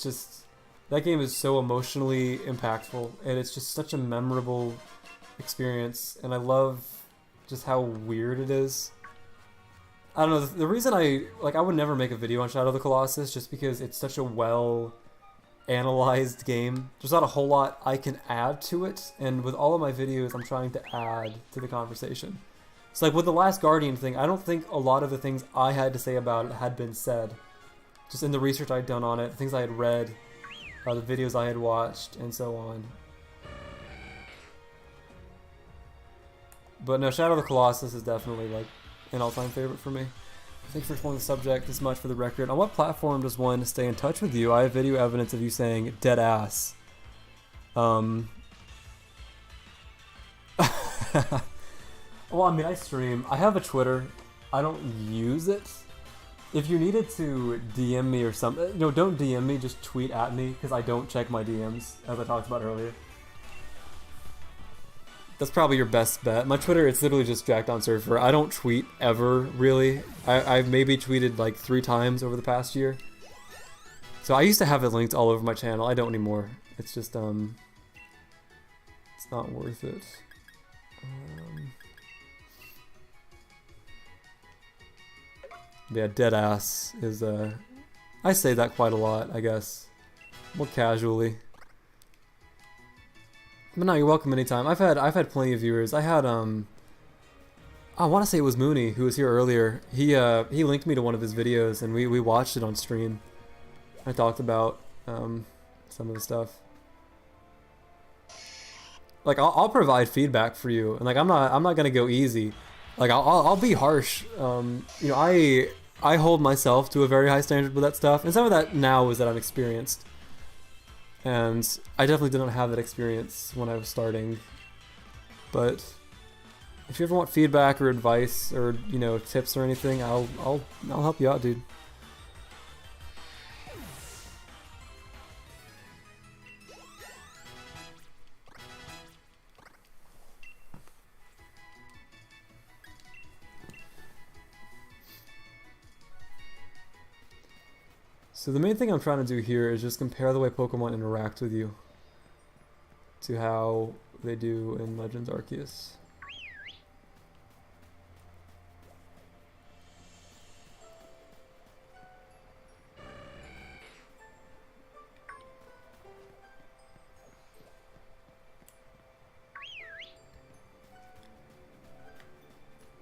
just, that game is so emotionally impactful, and it's just such a memorable experience, and I love just how weird it is. I don't know, the reason I would never make a video on Shadow of the Colossus, just because it's such a well-analyzed game. There's not a whole lot I can add to it, and with all of my videos, I'm trying to add to the conversation. So like with the last Guardian thing, I don't think a lot of the things I had to say about it had been said. Just in the research I'd done on it, the things I had read, the videos I had watched, and so on. But no, Shadow of the Colossus is definitely like an all-time favorite for me. Thanks for exploring the subject this much for the record. On what platform does one stay in touch with you? I have video evidence of you saying dead ass. Well, I mean, I stream. I have a Twitter. I don't use it. If you needed to DM me or something, no, don't DM me, just tweet at me, because I don't check my DMs, as I talked about earlier. That's probably your best bet. My Twitter, it's literally just Jack Down Surfer. I don't tweet ever, really. I've maybe tweeted like 3 times over the past year. So I used to have it linked all over my channel. I don't anymore. It's just, it's not worth it. Yeah, dead ass is, I say that quite a lot, I guess. More casually. But no, you're welcome anytime. I've had plenty of viewers. I had I want to say it was Mooney who was here earlier. He linked me to one of his videos and we watched it on stream. I talked about some of the stuff. Like I'll provide feedback for you, and like I'm not gonna go easy. Like I'll be harsh. You know, I hold myself to a very high standard with that stuff, and some of that now is that I'm experienced. And I definitely didn't have that experience when I was starting. But if you ever want feedback or advice or, you know, tips or anything, I'll help you out, dude. So the main thing I'm trying to do here is just compare the way Pokemon interact with you to how they do in Legends Arceus.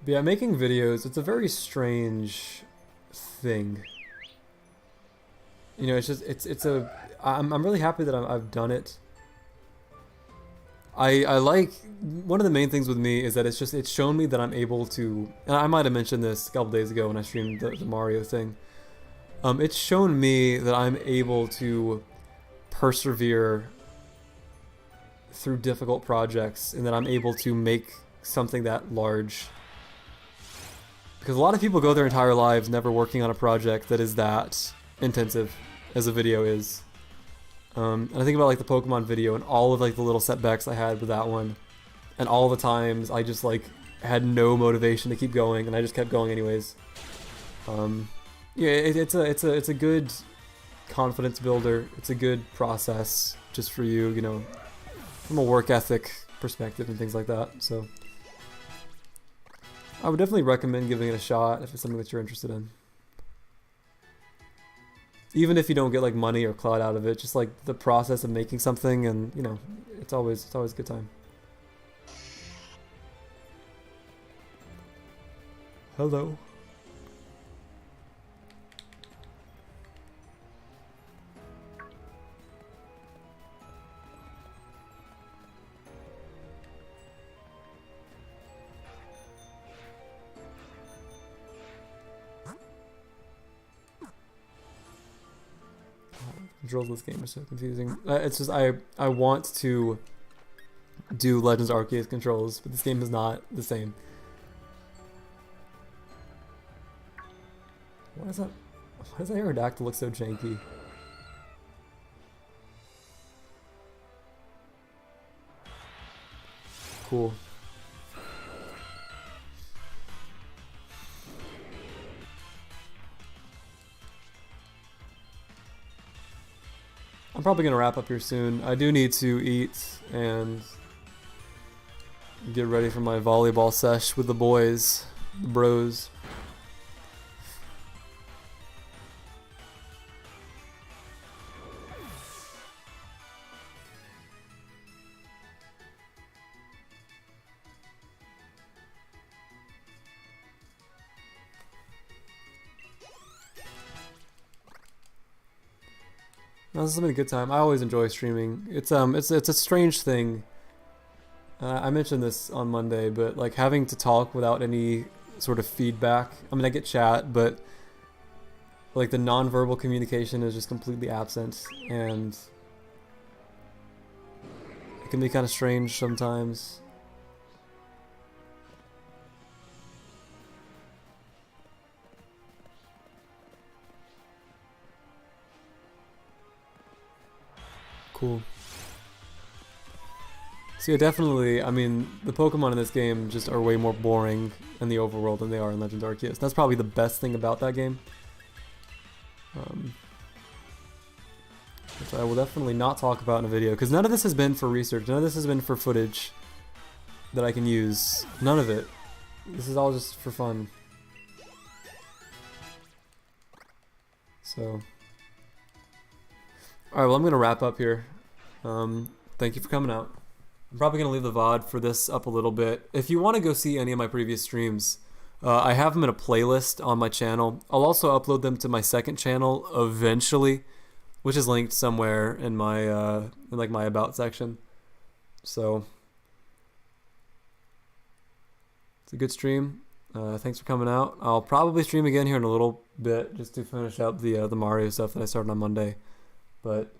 But yeah, making videos, it's a very strange thing. You know, it's just, I'm really happy that I've done it. I like, one of the main things with me is that it's shown me that I'm able to, and I might have mentioned this a couple days ago when I streamed the Mario thing. It's shown me that I'm able to persevere through difficult projects and that I'm able to make something that large. Because a lot of people go their entire lives never working on a project that is that intensive as a video is. And I think about like the Pokemon video and all of like the little setbacks I had with that one, and all the times I just like had no motivation to keep going, and I just kept going anyways. Yeah, it's a good confidence builder. It's a good process just for you, you know, from a work ethic perspective and things like that. So I would definitely recommend giving it a shot if it's something that you're interested in. Even if you don't get like money or clout out of it, just like the process of making something, and you know, it's always a good time. Hello. Controls of this game are so confusing. It's just I want to do Legends Arceus controls, but this game is not the same. Why does that Aerodactyl look so janky? Cool. I'm probably gonna wrap up here soon. I do need to eat and get ready for my volleyball sesh with the boys, the bros. No, this has been a good time. I always enjoy streaming. It's a strange thing. I mentioned this on Monday, but like having to talk without any sort of feedback. I mean, I get chat, but like the non-verbal communication is just completely absent, and it can be kind of strange sometimes. Cool. So yeah, definitely, I mean, the Pokemon in this game just are way more boring in the overworld than they are in Legend Arceus. That's probably the best thing about that game. Which I will definitely not talk about in a video, because none of this has been for research, none of this has been for footage that I can use. None of it. This is all just for fun. So... Alright, well I'm going to wrap up here. Thank you for coming out. I'm probably going to leave the VOD for this up a little bit. If you want to go see any of my previous streams, I have them in a playlist on my channel. I'll also upload them to my second channel eventually, which is linked somewhere in my in like my about section. So it's a good stream. Thanks for coming out. I'll probably stream again here in a little bit just to finish up the Mario stuff that I started on Monday. But